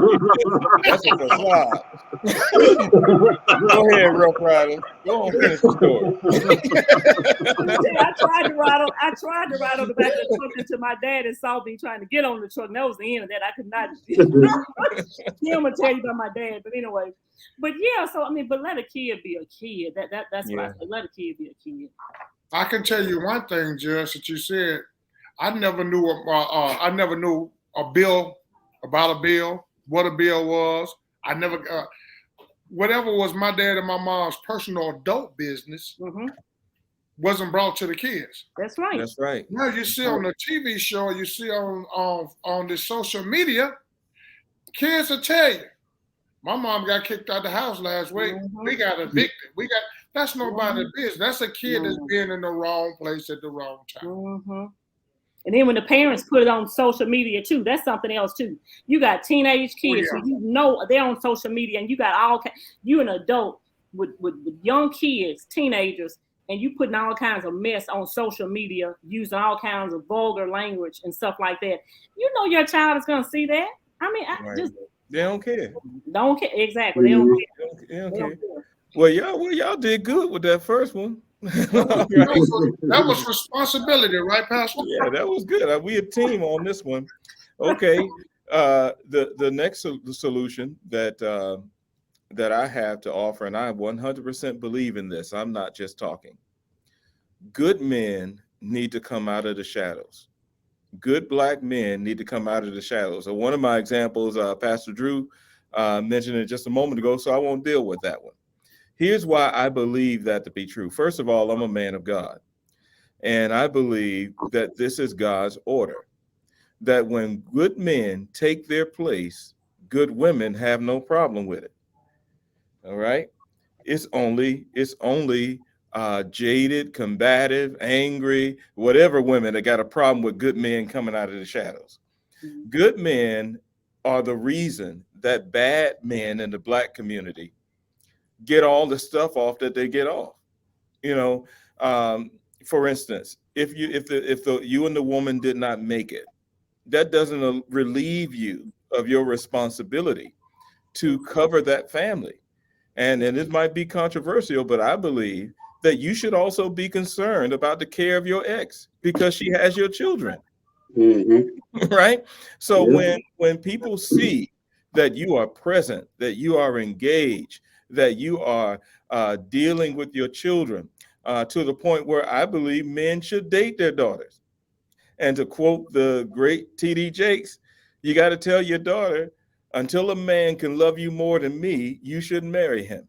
That's a facade. Go ahead, Rough Rider. Go on, finish the story. I tried to ride on the back of the truck until my dad saw me trying to get on the truck, and that was the end of that. I could not. I'm gonna tell you about my dad, but anyway. But yeah, so but let a kid be a kid. That's what I say. Let a kid be a kid. I can tell you one thing, Jess, that you said. I never knew a bill, about a bill, what a bill was. I never, whatever was my dad and my mom's personal adult business wasn't brought to the kids. That's right. That's right. Now you see on the TV show, you see on the social media, kids will tell you, my mom got kicked out of the house last week. We got evicted. That's nobody's business. That's a kid that's being in the wrong place at the wrong time. And then when the parents put it on social media too, that's something else too. You got teenage kids who they're on social media, and you got you an adult with young kids, teenagers, and you putting all kinds of mess on social media, using all kinds of vulgar language and stuff like that. Your child is gonna see that. I mean, they don't care. Don't care. Exactly. They don't care. They don't care. Well, y'all did good with that first one. That was responsibility, right, Pastor? Yeah, that was good. We a team on this one. Okay. The next solution that I have to offer, and I 100% believe in this. I'm not just talking. Good men need to come out of the shadows. good black men need to come out of the shadows. So one of my examples, Pastor Drew mentioned it just a moment ago, so I won't deal with that one. Here's why I believe that to be true. First of all, I'm a man of God, and I believe that this is God's order, that when good men take their place, good women have no problem with it. All right? It's only jaded, combative, angry, whatever women that got a problem with good men coming out of the shadows. Good men are the reason that bad men in the black community get all the stuff off that they get off. You know, for instance, if you and the woman did not make it, that doesn't relieve you of your responsibility to cover that family. And it might be controversial, but I believe that you should also be concerned about the care of your ex because she has your children. Mm-hmm. Right? So when people see that you are present, that you are engaged, that you are dealing with your children to the point where I believe men should date their daughters. And to quote the great T.D. Jakes, you got to tell your daughter, until a man can love you more than me, you shouldn't marry him.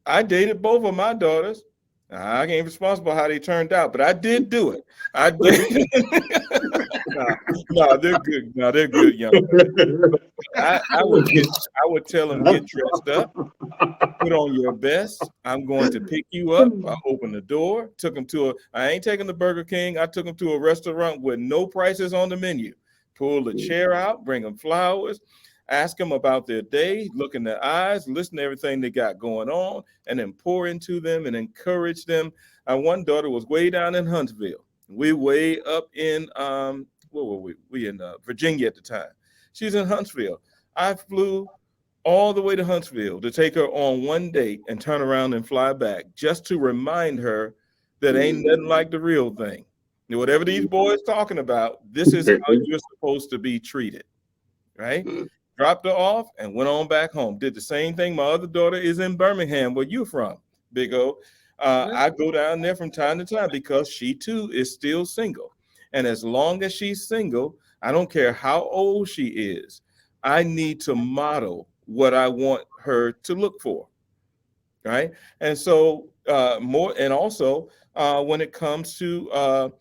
I dated both of my daughters. I ain't responsible how they turned out, but I did do it. I did. No, they're good. No, they're good, young men. I would tell them, get dressed up, put on your best. I'm going to pick you up. I opened the door, took them I ain't taking the Burger King. I took them to a restaurant with no prices on the menu. Pull the chair out, bring them flowers, ask them about their day, look in their eyes, listen to everything they got going on, and then pour into them and encourage them. One daughter was way down in Huntsville. We way up in, where were we? We in Virginia at the time. She's in Huntsville. I flew all the way to Huntsville to take her on one date and turn around and fly back just to remind her that ain't nothing like the real thing. Whatever these boys talking about, this is how you're supposed to be treated, right? Dropped her off and went on back home. Did the same thing. My other daughter is in Birmingham. Where you from, Big O? I go down there from time to time because she too is still single. And as long as she's single, I don't care how old she is, I need to model what I want her to look for, right? And so when it comes to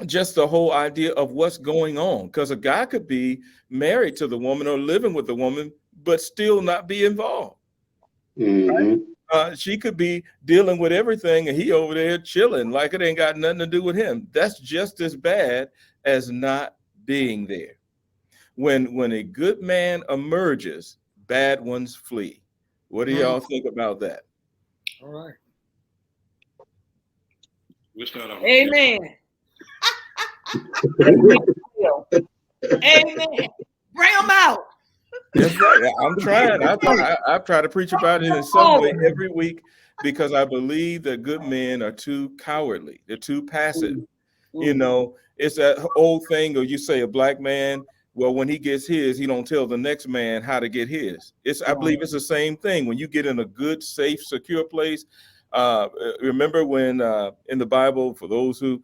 just the whole idea of what's going on, because a guy could be married to the woman or living with the woman, but still not be involved. Right? She could be dealing with everything and he over there chilling like it ain't got nothing to do with him. That's just as bad as not being there. When a good man emerges, bad ones flee. What do y'all think about that? All right. Amen. Amen. Bring them out. That's right. I'm trying. I try to preach about it in some way every week because I believe that good men are too cowardly. They're too passive. You know, it's that old thing, or you say a black man, well, when he gets his, he don't tell the next man how to get his. I believe it's the same thing. When you get in a good, safe, secure place. Remember when in the Bible, for those who,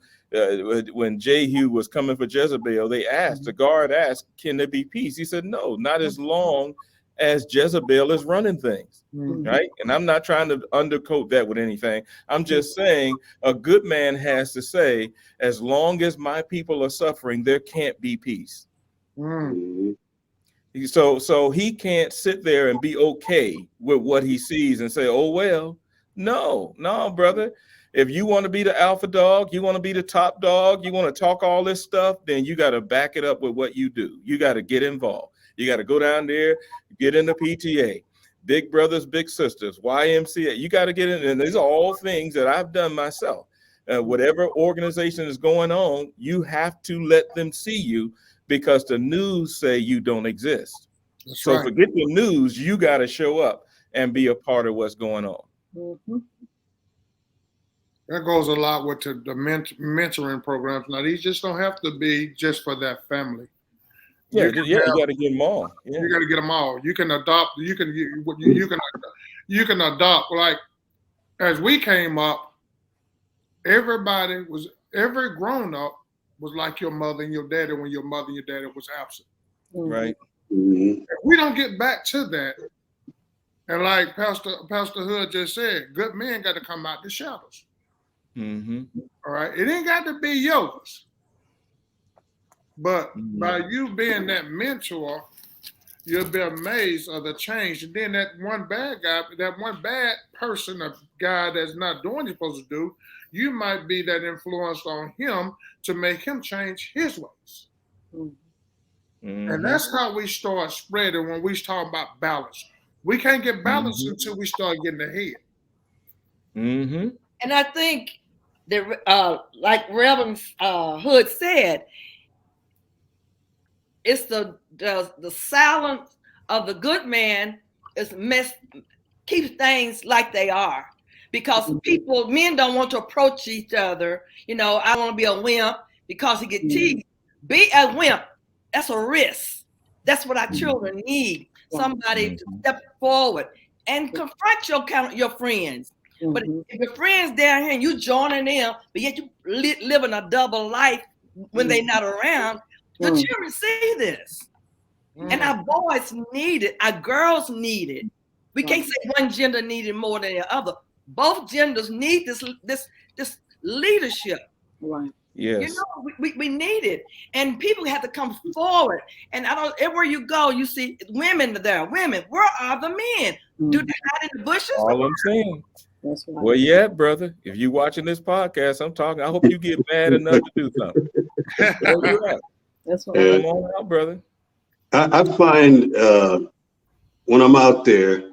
when Jehu was coming for Jezebel, the guard asked, can there be peace? He said, no, not as long as Jezebel is running things, right? And I'm not trying to undercoat that with anything. I'm just saying a good man has to say, as long as my people are suffering, there can't be peace. So he can't sit there and be okay with what he sees and say, oh, well, no, brother. If you want to be the alpha dog, you want to be the top dog, you want to talk all this stuff, then you got to back it up with what you do. You got to get involved. You got to go down there, get in the PTA, Big Brothers, Big Sisters, YMCA. You got to get in. And these are all things that I've done myself. Whatever organization is going on, you have to let them see you because the news say you don't exist. That's so right. Forget the news. You got to show up and be a part of what's going on. That goes a lot with the mentoring programs. Now, these just don't have to be just for that family. You got to get them all. Yeah. You got to get them all. You can adopt. You can adopt. Like as we came up, every grown up was like your mother and your daddy when your mother and your daddy was absent. Right. Mhm. If we don't get back to that, and like Pastor Hood just said, good men got to come out the shadows. Mm-hmm. All right, it ain't got to be yours, but by you being that mentor, you'll be amazed of the change. And then that one bad guy, that one bad person, a guy that's not doing what he's supposed to do, you might be that influence on him to make him change his ways. Mm-hmm. And that's how we start spreading when we talk about balance. We can't get balance until we start getting ahead. Mm-hmm. And I think that, like Reverend Hood said, it's the silence of the good man is keeps things like they are, because men don't want to approach each other. You know, I want to be a wimp because he get teased. Be a wimp. That's a risk. That's what our children need. Somebody to step forward and confront your friends. But if your friends down here and you joining them, but yet you living a double life when they're not around, your children see this. And our boys need it. Our girls need it. We can't say one gender needed more than the other. Both genders need this leadership. Right. Yes. You know, we need it. And people have to come forward. And everywhere you go, you see women there. Women, where are the men? Do they hide in the bushes? All I'm saying. That's right. Well, yeah, brother. If you watching this podcast, I'm talking. I hope you get mad enough to do something. Where you at? That's right. Come on out, brother. I find when I'm out there,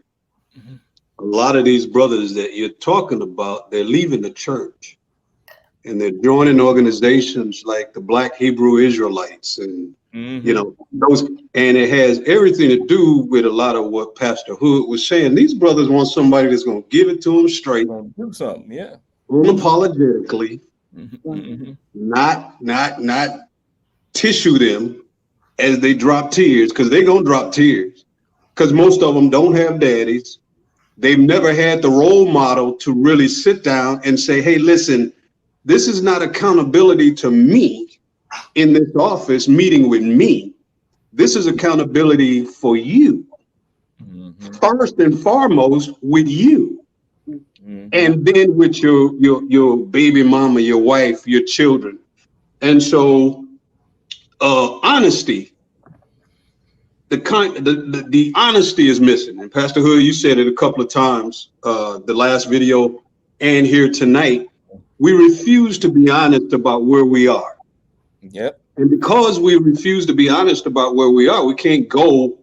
a lot of these brothers that you're talking about, they're leaving the church and they're joining organizations like the Black Hebrew Israelites and you know those, and it has everything to do with a lot of what Pastor Hood was saying. These brothers want somebody that's going to give it to them straight, Do something, yeah. unapologetically, Mm-hmm. not tissue them as they drop tears, because they're gonna drop tears, because most of them don't have daddies. They've never had the role model to really sit down and say, hey, listen, this is not accountability to me in this office meeting with me. This is accountability for you. First and foremost with you. And then with your baby mama, your wife, your children. And so honesty, the honesty is missing. And Pastor Hood, you said it a couple of times, the last video and here tonight. We refuse to be honest about where we are. Yep. And because we refuse to be honest about where we are, we can't go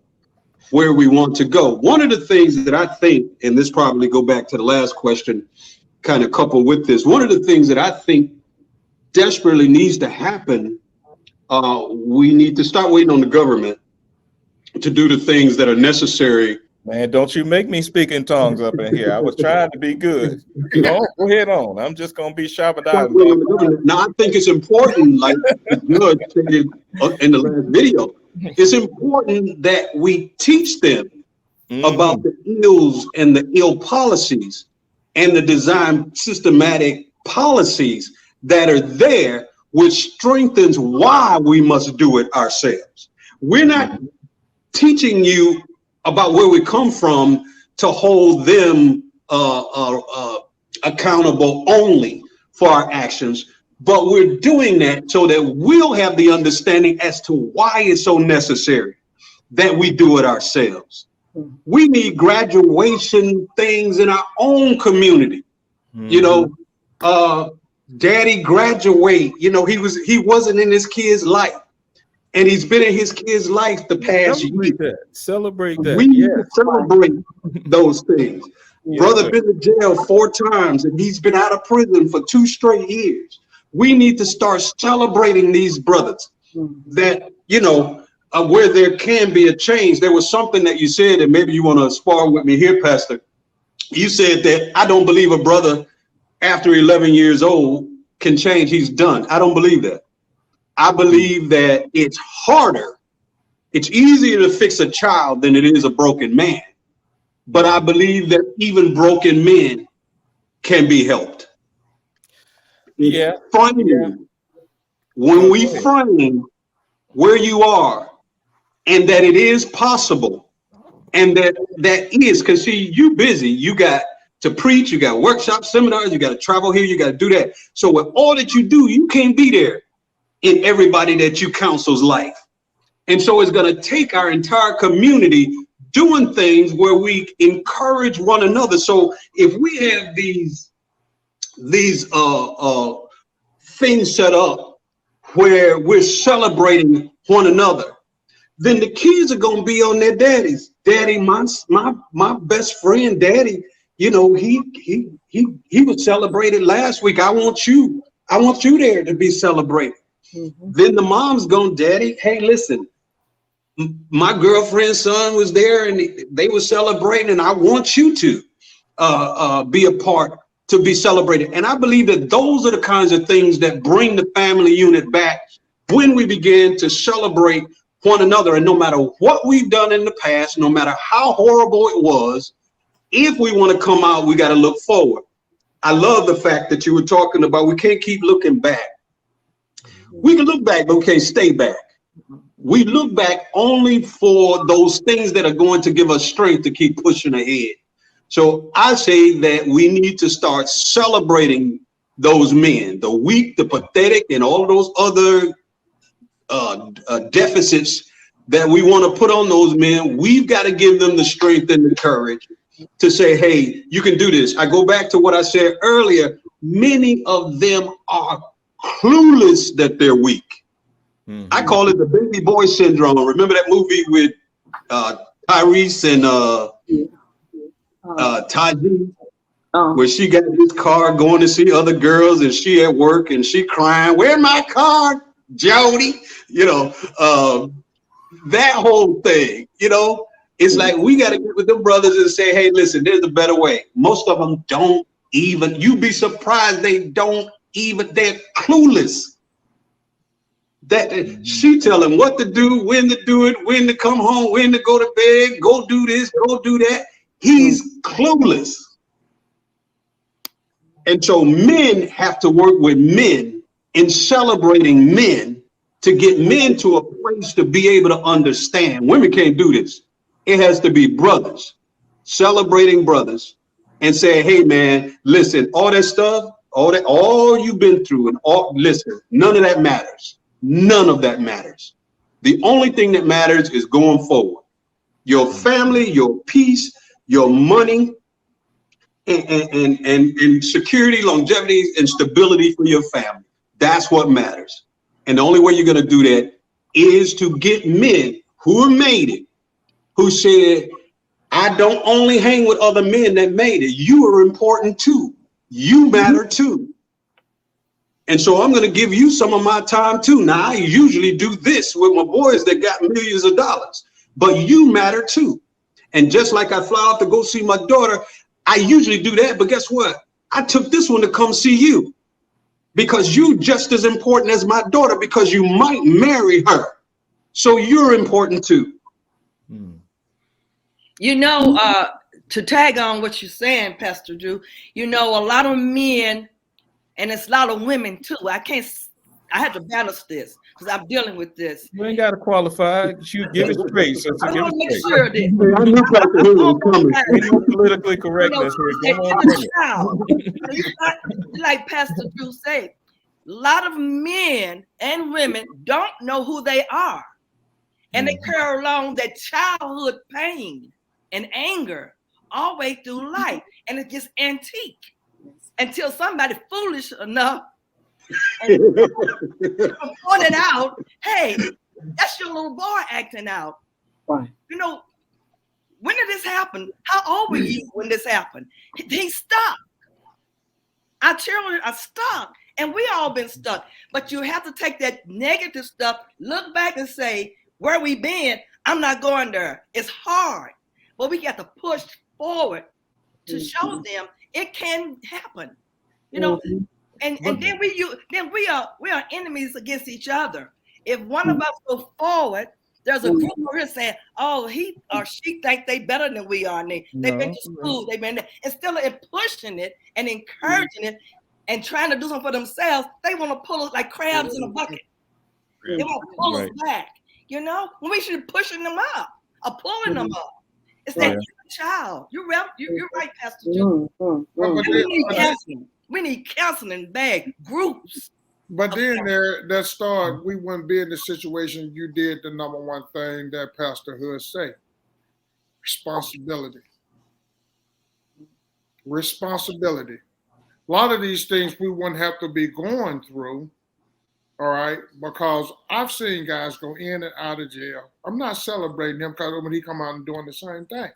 where we want to go. One of the things that I think, and this probably go back to the last question, kind of coupled with this, one of the things that I think desperately needs to happen, we need to start waiting on the government to do the things that are necessary. Man, don't you make me speak in tongues up in here. I was trying to be good. Go ahead on. I'm just going to be sharp about it. Now, I think it's important, like the judge said in the last video, it's important that we teach them about the ills and the ill policies and the design systematic policies that are there, which strengthens why we must do it ourselves. We're not teaching you about where we come from to hold them accountable only for our actions, but we're doing that so that we'll have the understanding as to why it's so necessary that we do it ourselves. We need graduation things in our own community. You know, daddy graduate, you know, he wasn't in his kid's life. And he's been in his kid's life the past year. Celebrate that. We need to celebrate those things. Brother been to jail 4 times and he's been out of prison for 2 straight years. We need to start celebrating these brothers that, you know, where there can be a change. There was something that you said, and maybe you want to spar with me here, Pastor. You said that I don't believe a brother after 11 years old can change. He's done. I don't believe that. I believe that it's harder. It's easier to fix a child than it is a broken man. But I believe that even broken men can be helped. Yeah. Finding when we frame where you are and that it is possible, and that is, because see, you busy, you got to preach, you got workshops, seminars, you got to travel here, you got to do that. So with all that you do, you can't be there in everybody that you counsel's life. And so it's going to take our entire community doing things where we encourage one another. So if we have these things set up where we're celebrating one another, then the kids are going to be on their daddies. Daddy, my best friend, daddy, you know, he was celebrated last week. I want you there to be celebrated. Mm-hmm. Then the mom's going, daddy, hey, listen, my girlfriend's son was there and they were celebrating, and I want you to be a part to be celebrated. And I believe that those are the kinds of things that bring the family unit back when we begin to celebrate one another. And no matter what we've done in the past, no matter how horrible it was, if we want to come out, we got to look forward. I love the fact that you were talking about we can't keep looking back. We can look back, but we can't stay back. We look back only for those things that are going to give us strength to keep pushing ahead. So I say that we need to start celebrating those men, the weak, the pathetic, and all of those other deficits that we want to put on those men. We've got to give them the strength and the courage to say, hey, you can do this. I go back to what I said earlier. Many of them are clueless that they're weak. Mm-hmm. I call it the baby boy syndrome. Remember that movie with Tyrese and Taji, where she got this car going to see other girls, and she at work and she crying, "Where's my car, Jody?" You know, that whole thing. You know, it's like we got to get with them brothers and say, "Hey, listen, there's a better way." Most of them don't even. You'd be surprised they don't even. They're clueless. That she tell him what to do, when to do it, when to come home, when to go to bed, go do this, go do that. He's clueless. And so men have to work with men in celebrating men to get men to a place to be able to understand. Women can't do this. It has to be brothers, celebrating brothers and say, hey man, listen, all that stuff, all you've been through and all, listen, none of that matters. None of that matters. The only thing that matters is going forward. Your family, your peace, your money, and security, longevity, and stability for your family. That's what matters. And the only way you're going to do that is to get men who have made it, who said, I don't only hang with other men that made it. You are important too. You matter too. And so I'm going to give you some of my time too. Now, I usually do this with my boys that got millions of dollars, but you matter too. And just like I fly out to go see my daughter, I usually do that. But guess what? I took this one to come see you because you just as important as my daughter, because you might marry her. So you're important too. You know, to tag on what you're saying, Pastor Drew, you know, a lot of men, and it's a lot of women too. I had to balance this because I'm dealing with this. You ain't got to qualify. You give it straight. So I give want to it make straight. sure that Ain't no politically correctness here. Come on, bring it. Like Pastor Drew said, a lot of men and women don't know who they are. And they carry along that childhood pain and anger all the way through life. And it gets antique until somebody foolish enough and pointed out, hey, that's your little boy acting out. Right. You know, when did this happen? How old were you when this happened? He stuck. Our children are stuck. And we all been stuck. But you have to take that negative stuff, look back and say, where we been, I'm not going there. It's hard. But we got to push forward to show them it can happen. You know, and then we are enemies against each other. If one of us go forward, there's a group over here saying, oh, he or she think they better than we are. And they've been to school, they've been there. Instead of pushing it and encouraging it, and trying to do something for themselves, they want to pull us like crabs in a bucket. They want to pull us back, you know, when we should be pushing them up or pulling them up. It's that child. You're right, Pastor Joe. We need counseling bag groups. But then that start, we wouldn't be in the situation. You did the number one thing that Pastor Hood say: responsibility. Responsibility. A lot of these things we wouldn't have to be going through, all right, because I've seen guys go in and out of jail. I'm not celebrating him because when he come out and doing the same thing.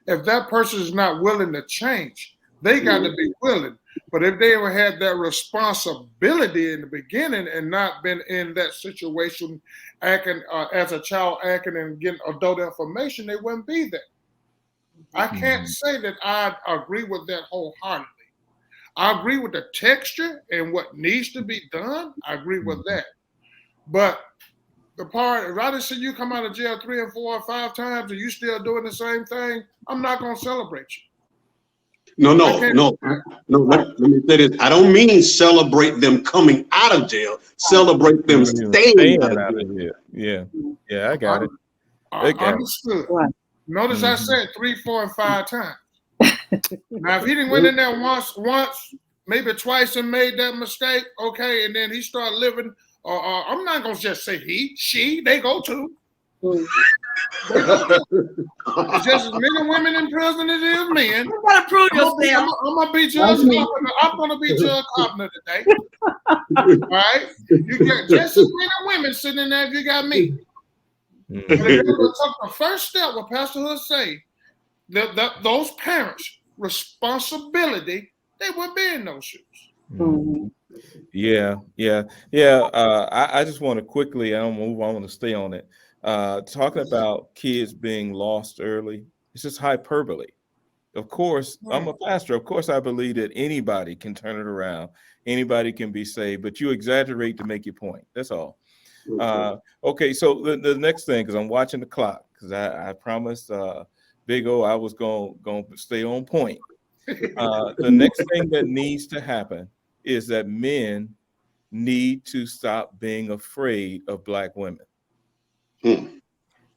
If that person is not willing to change, they got to be willing. But if they ever had that responsibility in the beginning and not been in that situation, acting as a child, acting and getting adult information, they wouldn't be there. I can't say that I agree with that wholeheartedly. I agree with the texture and what needs to be done. I agree with that. But the part, if I just see you come out of jail 3 and 4 or 5 times and you still doing the same thing, I'm not going to celebrate you. No. Let me say this. I don't mean celebrate them coming out of jail. Celebrate them staying out of jail. Yeah, I got it. Understood. Right. Notice I said 3, 4, and 5 times. Now, if he didn't went in there once, maybe twice and made that mistake, okay, and then he started living, I'm not going to just say he, she, they go too. It's just as many women in prison as it is men. You gotta prove yourself. I'm gonna be Judge Carpenter. I'm gonna be Judge Carpenter today. All right? You get just as many women sitting in there as you got me. But if you took the first step, what Pastor Hood say, those parents' responsibility, they would be in those shoes. Yeah. I just want to quickly, I don't move, I want to stay on it. Talking about kids being lost early, it's just hyperbole. Of course, I'm a pastor. Of course, I believe that anybody can turn it around. Anybody can be saved, but you exaggerate to make your point. That's all. Okay, so the next thing, because I'm watching the clock, because I promised Big O I was going to stay on point. The next thing that needs to happen is that men need to stop being afraid of Black women.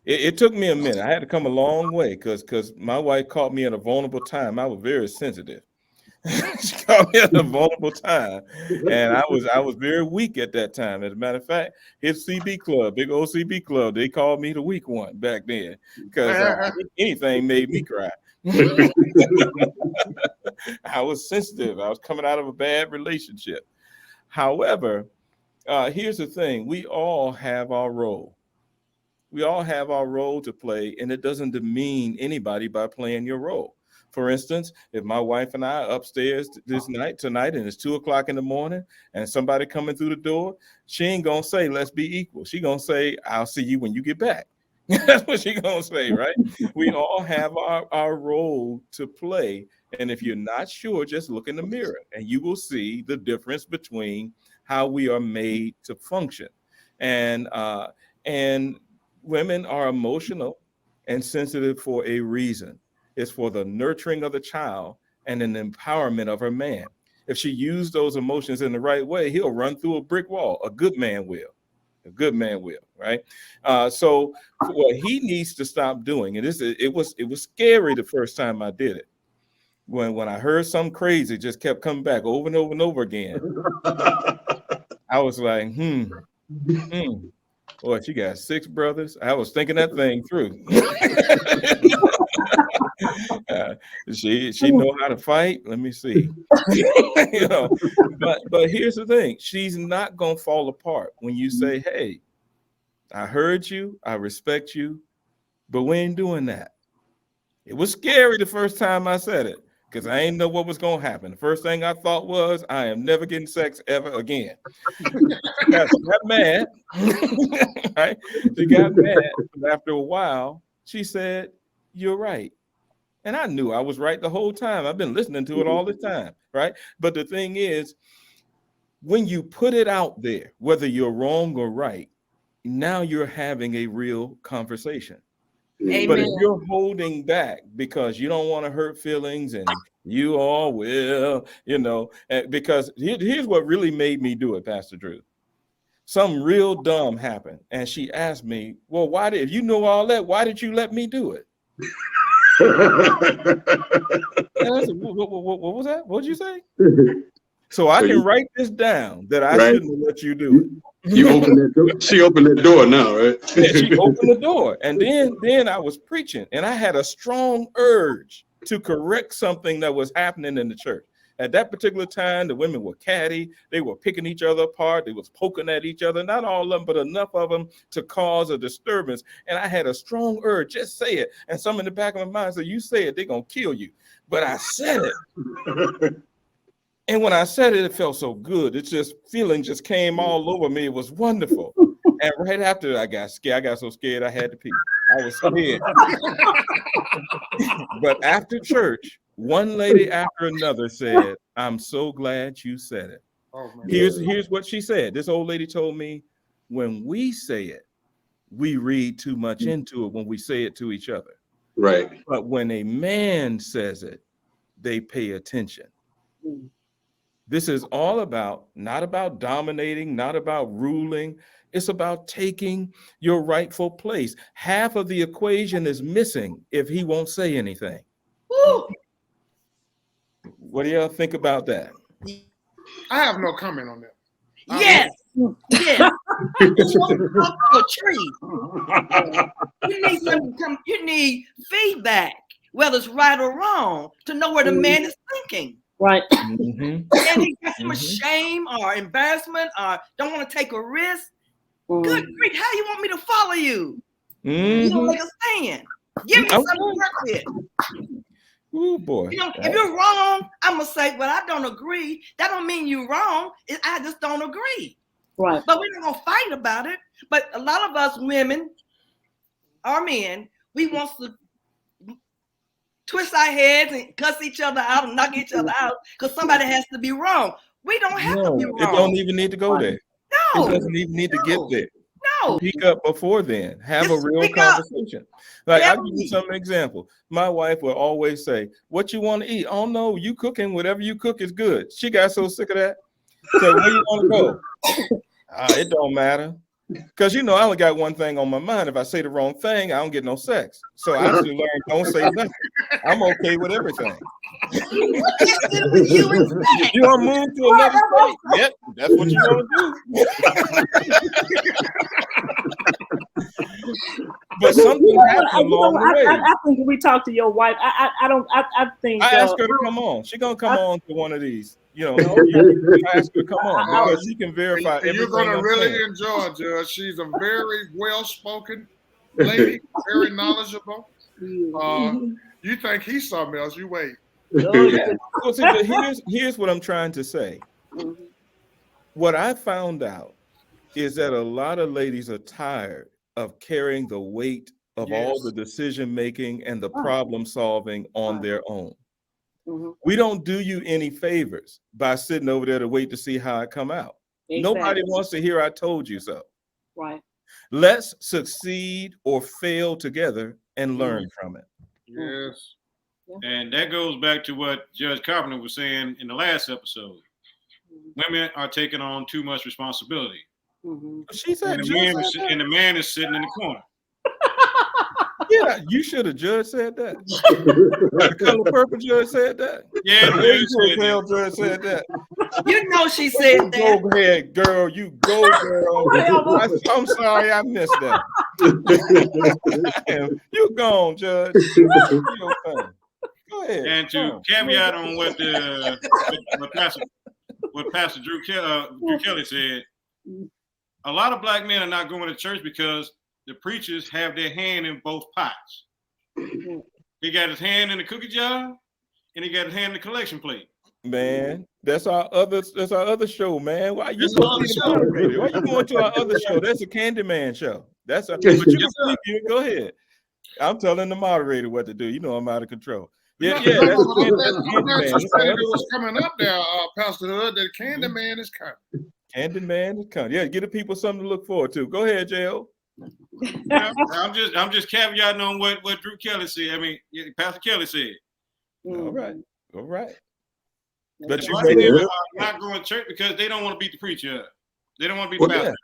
It took me a minute. I had to come a long way because my wife caught me at a vulnerable time. I was very sensitive. She caught me at a vulnerable time, and I was very weak at that time. As a matter of fact, his CB club, big old CB club, they called me the weak one back then because anything made me cry. I was sensitive. I was coming out of a bad relationship. However, here's the thing: we all have our role. We all have our role to play, and it doesn't demean anybody by playing your role. For instance, if my wife and I are upstairs tonight, and it's 2:00 in the morning, and somebody coming through the door, she ain't gonna say, let's be equal. She gonna say, I'll see you when you get back. That's what she gonna say, right? We all have our role to play. And if you're not sure, just look in the mirror and you will see the difference between how we are made to function. And women are emotional and sensitive for a reason. It's for the nurturing of the child and an empowerment of her man. If she used those emotions in the right way, he'll run through a brick wall. A good man will. A good man will, right? So what he needs to stop doing, and it was scary the first time I did it. When I heard something crazy just kept coming back over and over and over again, I was like, Boy, she got 6 brothers. I was thinking that thing through. She know how to fight. Let me see. But here's the thing: she's not gonna fall apart when you say, "Hey, I heard you, I respect you, but we ain't doing that." It was scary the first time I said it because I didn't know what was gonna happen. The first thing I thought was, I am never getting sex ever again. She got mad, right? She got mad. But after a while, she said, "You're right." And I knew I was right the whole time. I've been listening to it all the time, right? But the thing is, when you put it out there, whether you're wrong or right, now you're having a real conversation. Amen. But if you're holding back because you don't want to hurt feelings and you all will, because here's what really made me do it, Pastor Drew. Something real dumb happened. And she asked me, well, if you know all that, why did you let me do it? And I said, what was that? What did you say? So I can write this down that I shouldn't have let you do it. You opened that door. She opened that door now, right? Yeah, she opened the door. And then I was preaching and I had a strong urge to correct something that was happening in the church. At that particular time, the women were catty. They were picking each other apart. They was poking at each other. Not all of them, but enough of them to cause a disturbance. And I had a strong urge, just say it. And some in the back of my mind said, you say it, they're going to kill you. But I said it. And when I said it, it felt so good. It just, feeling just came all over me. It was wonderful. And right after I got scared, I got so scared I had to pee. I was scared. But after church, one lady after another said, I'm so glad you said it. Oh, man. Here's what she said. This old lady told me, when we say it, we read too much into it when we say it to each other. Right. But when a man says it, they pay attention. This is all about, not about dominating, not about ruling. It's about taking your rightful place. Half of the equation is missing if he won't say anything. Woo. What do y'all think about that? I have no comment on that. Yes. Yes. You want to talk to a tree. You need something to come. You need feedback, whether it's right or wrong, to know where the man is thinking. Right. Mm-hmm. And he got so much shame or embarrassment or don't want to take a risk. Good grief, how you want me to follow you? You don't make a stand. Give me something to work with. Oh boy. If you're wrong, I'm gonna say, well, I don't agree. That don't mean you're wrong. I just don't agree. Right. But we're not gonna fight about it. But a lot of us women or men, we want to twist our heads and cuss each other out and knock each other out because somebody has to be wrong. We don't have to be wrong. It don't even need to go there. No. It doesn't even need to get there. No. Speak up before then. Have Just a real speak up. conversation. Like, Tell I'll give you me. some example. My wife will always say, what you want to eat? Oh no, you cooking, whatever you cook is good. She got so sick of that. So where you want to go? It don't matter. Because I only got one thing on my mind. If I say the wrong thing, I don't get no sex. So I actually learned, don't say nothing. I'm okay with everything. You want to move to another state? Yep, that's what you want to do. But something happened along the way. I think when we talk to your wife, I think I asked her to come on. She's gonna come on to one of these. I ask her to come on because she can verify everything. You're gonna I'm really saying. enjoy Judge. She's a very well-spoken lady, very knowledgeable. You think he's something else? You wait. Well, see, but here's what I'm trying to say. What I found out is that a lot of ladies are tired of carrying the weight of all the decision making and the problem solving on their own. We don't do you any favors by sitting over there to wait to see how it come out. Exactly. Nobody wants to hear I told you so. Right. Let's succeed or fail together and learn from it. Yes. And that goes back to what Judge Carpenter was saying in the last episode. Women are taking on too much responsibility. She said, and the man is sitting in the corner. Yeah, you should have judge said that. The Color Purple judge said that. Yeah, the judge said that. She said that. Go ahead, girl. You go, girl. I'm sorry, I missed that. You gone, Judge. Go ahead. And to caveat on what Pastor Drew Kelly said, a lot of black men are not going to church because the preachers have their hand in both pots. He got his hand in the cookie jar, and he got his hand in the collection plate. Man, that's our other show, man. Why you going to our other show? That's a Candyman show. But you go ahead. I'm telling the moderator what to do. I'm out of control. Yeah. That's Candyman. Was coming up there, Pastor Hood. That Mm-hmm. Candyman is coming. Candyman is coming. Yeah, give the people something to look forward to. Go ahead, J.O. Yeah, I'm just caveating on what Drew Kelly said. I mean, Pastor Kelly said. All right. All right. But But A you lot made of people it. are not going to church because they don't want to beat the preacher up. They don't want to beat Well, the pastor.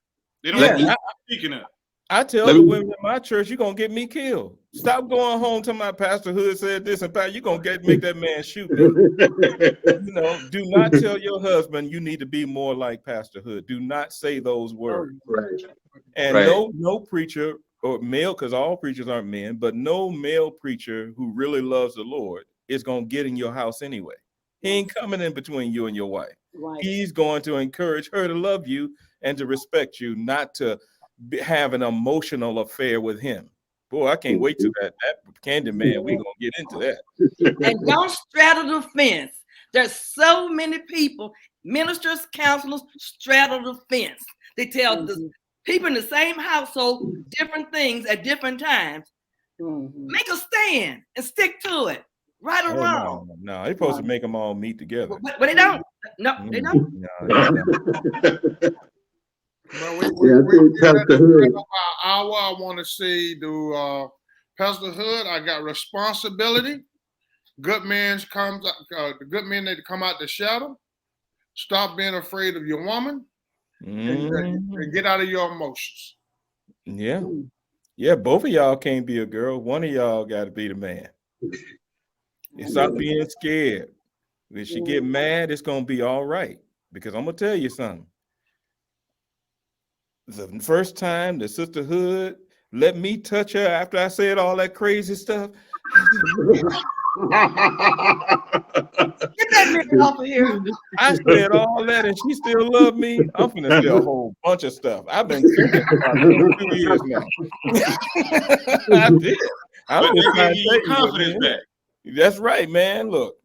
They don't Yeah, want to be speaking up. I tell Let the me- women in my church, you're gonna get me killed. Stop going home to my Pastor Hood said this, and you're gonna make that man shoot me. You know, do not tell your husband you need to be more like Pastor Hood. Do not say those words. Right. And Right. no preacher or male, because all preachers aren't men, but no male preacher who really loves the Lord is gonna get in your house anyway. He ain't coming in between you and your wife. right. He's going to encourage her to love you and to respect you, not to have an emotional affair with him. Boy, I can't wait to that Candy Man. We're gonna get into that. And don't straddle the fence. There's so many people, ministers, counselors, straddle the fence. They tell the people in the same household different things at different times. Make a stand and stick to it. Right or Oh, wrong. no, they're supposed to make them all meet together. But they don't. No, they don't. No. Well, Yeah, I we think Pastor Hood. about an hour. I want to see Pastor Hood. I got responsibility. Good men comes. The good men need to come out the shadow. Stop being afraid of your woman and get out of your emotions. Yeah. Yeah, both of y'all can't be a girl. One of y'all got to be the man. And stop being scared. If she get mad, it's going to be all right. Because I'm going to tell you something. The first time the Sister Hood let me touch her after I said all that crazy stuff. Get that nigga off of here. I said all that and she still loved me. I'm finna say a whole bunch of stuff. I've been thinking about it for 2 years now. I did. I'm But just they trying give to you tell your confidence man. back. That's right, man. Look,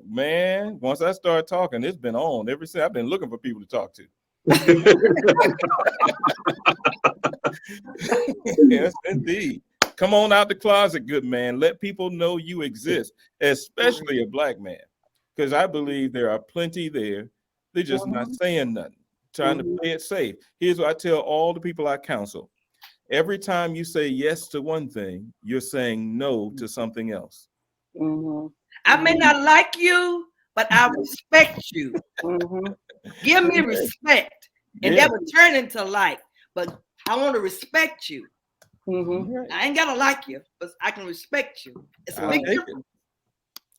man. Once I start talking, it's been on ever since. I've been looking for people to talk to. Yes, indeed. Come on out the closet, good man. Let people know you exist, especially a black man, because I believe there are plenty there. They're just not saying nothing, trying to play it safe. Here's what I tell all the people I counsel. Every time you say yes to one thing, you're saying no to something else. I may not like you, but I respect you. Give me respect. And that would turn into like, but I want to respect you. I ain't gotta like you, but I can respect you. It's a big difference.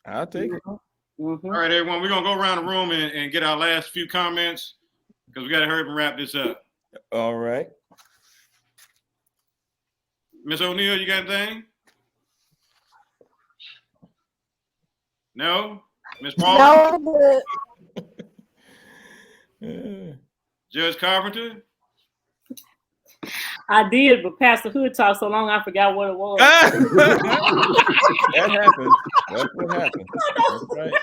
I'll take it. All right, everyone, we're gonna go around the room and get our last few comments because we gotta hurry up and wrap this up. All right. Miss O'Neill, you got anything? No? Miss Paul? No, Judge Carpenter? I did, but Pastor Hood talked so long I forgot what it was. That happens. That's what happens. That's right.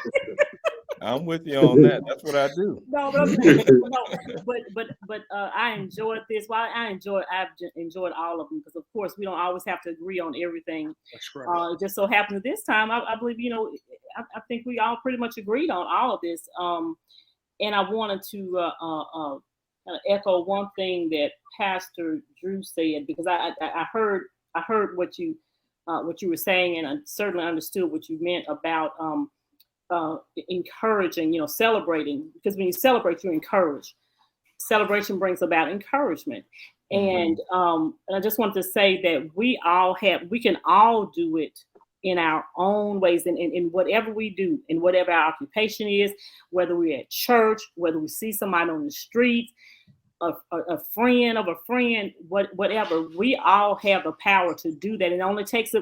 I'm with you on that. That's what I do. No, but I enjoyed this. Well, I've enjoyed all of them because, of course, we don't always have to agree on everything. That's right. It just so happened this time, I believe, I think we all pretty much agreed on all of this. And I wanted to echo one thing that Pastor Drew said, because I heard what you were saying, and I certainly understood what you meant about encouraging, celebrating, because when you celebrate, you encourage. Celebration brings about encouragement. And I just wanted to say that we can all do it in our own ways, in whatever we do, in whatever our occupation is, whether we're at church, whether we see somebody on the street, a friend of a friend, whatever. We all have the power to do that. It only takes a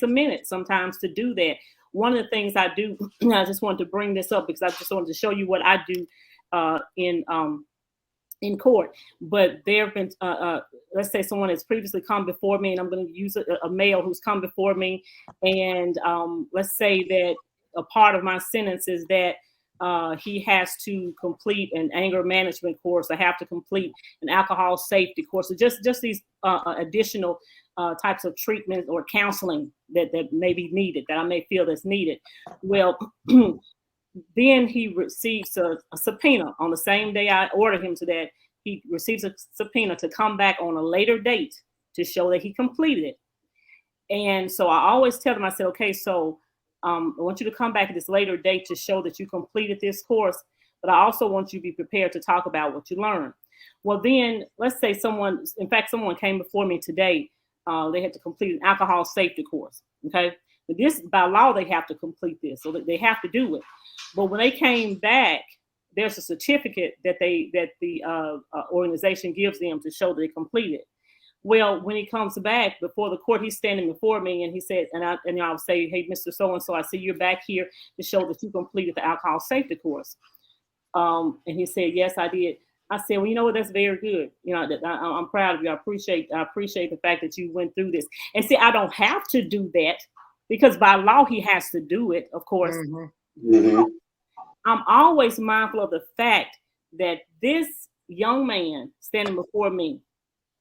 minute sometimes to do that. One of the things I do, I just wanted to bring this up because I just wanted to show you what I do in court. But there have been, let's say someone has previously come before me, and I'm going to use a male who's come before me, and let's say that a part of my sentence is that he has to complete an anger management course. I have to complete an alcohol safety course. So just these additional types of treatment or counseling that may be needed, that I may feel that's needed. Well, then he receives a subpoena on the same day I order him to that. He receives a subpoena to come back on a later date to show that he completed it. And so I always tell them, I said, okay, so I want you to come back at this later date to show that you completed this course, but I also want you to be prepared to talk about what you learned. Well, then let's say someone came before me today. They had to complete an alcohol safety course. Okay. But this, by law, they have to complete this, so that they have to do it. But when they came back, there's a certificate that the organization gives them to show that they completed. Well, when he comes back before the court, he's standing before me and he said, and I'll say, hey, Mr. So-and-so, I see you're back here to show that you completed the alcohol safety course. And he said, yes, I did. I said, well, you know what, that's very good. You know, I'm proud of you. I appreciate the fact that you went through this. And see, I don't have to do that because by law, he has to do it, of course. Mm-hmm. Mm-hmm. I'm always mindful of the fact that this young man standing before me,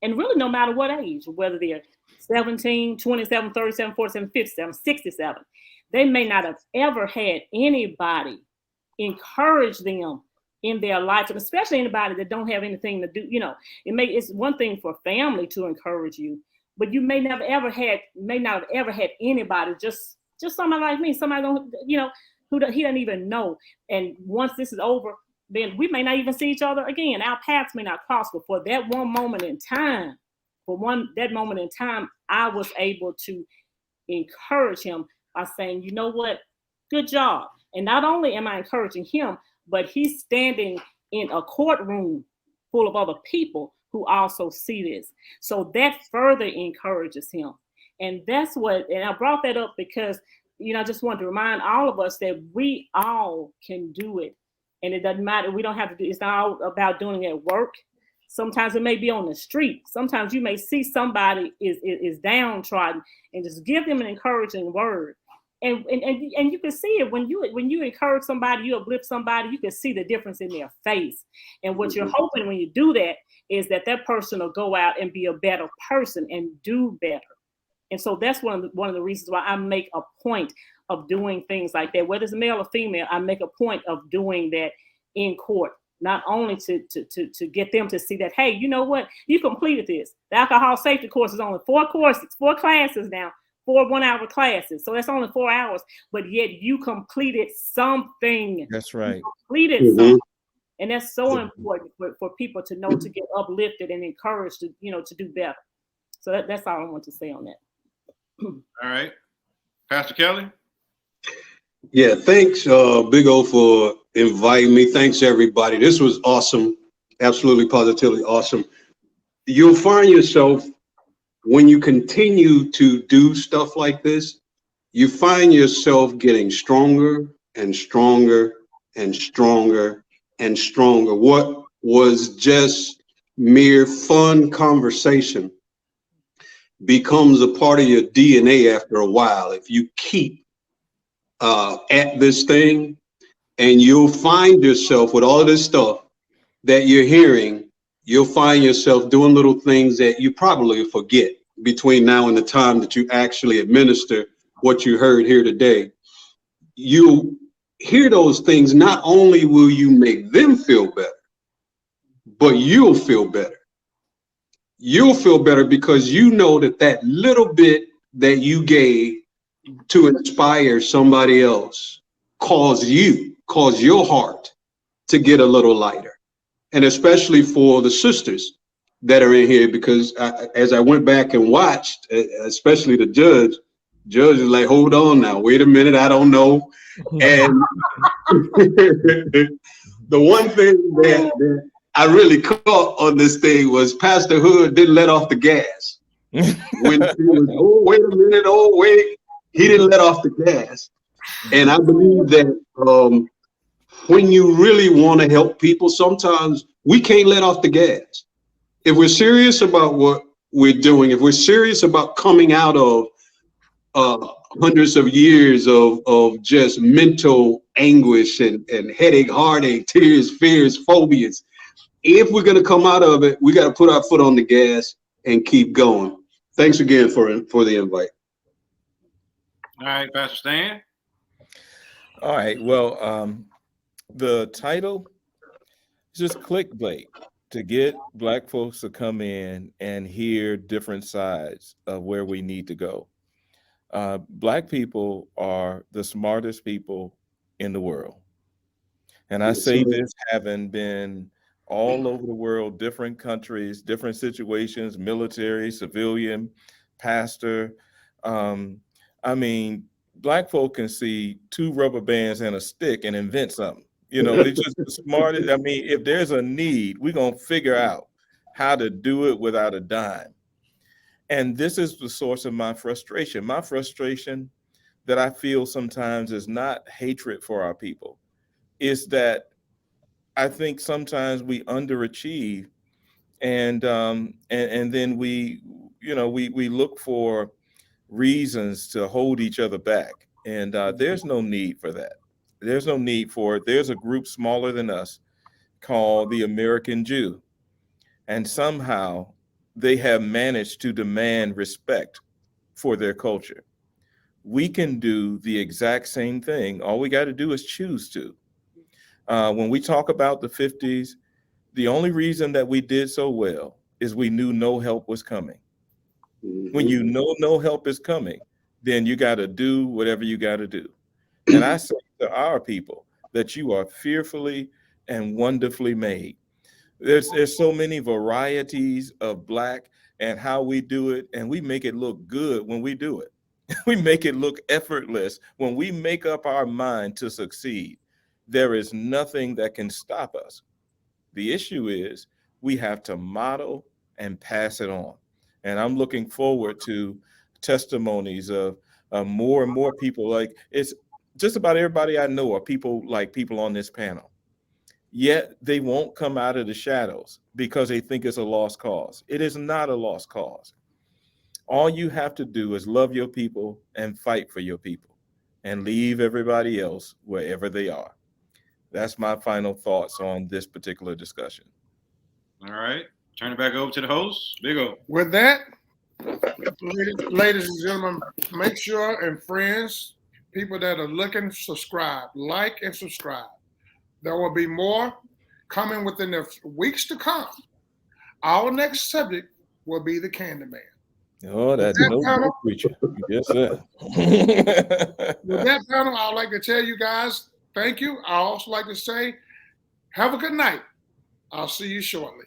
and really no matter what age, whether they're 17, 27, 37, 47, 57, 67, they may not have ever had anybody encourage them in their life, and especially anybody that don't have anything to do. You know, it's one thing for family to encourage you, but you may not have ever had anybody, just somebody like me, somebody don't, you know, who he doesn't even know. And once this is over, then we may not even see each other again. Our paths may not cross, but for that moment in time, I was able to encourage him by saying, you know what, good job. And not only am I encouraging him, but he's standing in a courtroom full of other people who also see this. So that further encourages him. And that's what, and I brought that up because, you know, I just want to remind all of us that we all can do it. And it doesn't matter. We don't have to do, it's not all about doing it at work. Sometimes it may be on the street. Sometimes you may see somebody is downtrodden and just give them an encouraging word. And you can see it when you encourage somebody, you uplift somebody, you can see the difference in their face. And what you're hoping when you do that is that person will go out and be a better person and do better. And so that's one of the reasons why I make a point of doing things like that. Whether it's male or female, I make a point of doing that in court, not only to get them to see that, hey, you know what, you completed this. The alcohol safety course is only 4 classes now. 4 1-hour classes. So that's only 4 hours, but yet you completed something. That's right. You completed something. And that's so important for people to know, to get uplifted and encouraged to, you know, to do better. So that's all I want to say on that. All right. Pastor Kelly? Yeah, thanks, Big O, for inviting me. Thanks, everybody. This was awesome. Absolutely, positively awesome. You'll find yourself, when you continue to do stuff like this, you find yourself getting stronger and stronger and stronger and stronger. What was just mere fun conversation becomes a part of your DNA after a while. If you keep at this thing, and you'll find yourself with all of this stuff that you're hearing, you'll find yourself doing little things that you probably forget between now and the time that you actually administer what you heard here today. You hear those things, not only will you make them feel better, but you'll feel better. You'll feel better because you know that little bit that you gave to inspire somebody else caused your heart to get a little lighter. And especially for the sisters that are in here, because as I went back and watched, especially the judge is like, hold on now, wait a minute, I don't know. And the one thing that I really caught on this thing was Pastor Hood didn't let off the gas. When he was, oh, wait a minute, oh, wait, he didn't let off the gas. And I believe that when you really want to help people, sometimes we can't let off the gas. If we're serious about what we're doing, if we're serious about coming out of hundreds of years of just mental anguish and headache, heartache, tears, fears, phobias, if we're going to come out of it, we got to put our foot on the gas and keep going. Thanks again for the invite. All right, Pastor Stan. All right. Well, the title is just clickbait. to get Black folks to come in and hear different sides of where we need to go. Black people are the smartest people in the world. And I say this having been all over the world, different countries, different situations, military, civilian, pastor. I mean, Black folk can see 2 rubber bands and a stick and invent something. You know, they're just the smartest. I mean, if there's a need, we're going to figure out how to do it without a dime. And this is the source of my frustration. My frustration that I feel sometimes is not hatred for our people. Is that I think sometimes we underachieve, and then we look for reasons to hold each other back, and there's no need for that. There's no need for it. There's a group smaller than us called the American Jew, and somehow they have managed to demand respect for their culture. We can do the exact same thing. All we got to do is choose to. When we talk about the 50s, the only reason that we did so well is we knew no help was coming. When you know no help is coming, then you got to do whatever you got to do. And I say to our people that you are fearfully and wonderfully made. There's so many varieties of Black and how we do it, and we make it look good when we do it. We make it look effortless when we make up our mind to succeed. There is nothing that can stop us. The issue is we have to model and pass it on. And I'm looking forward to testimonies of more and more people. Like, it's just about everybody I know are people like people on this panel. Yet they won't come out of the shadows because they think it's a lost cause. It is not a lost cause. All you have to do is love your people and fight for your people and leave everybody else wherever they are. That's my final thoughts on this particular discussion. All right. Turn it back over to the host, Big O. With that, ladies and gentlemen, make sure, and friends, people that are looking, subscribe, like and subscribe. There will be more coming within the weeks to come. Our next subject will be the Candyman. Oh, that's no preacher. Yes, sir. With that panel, I would like to tell you guys, thank you. I also like to say, have a good night. I'll see you shortly.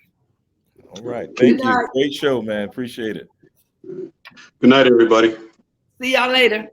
All right. Thank you. Great show, man. Appreciate it. Good night, everybody. See y'all later.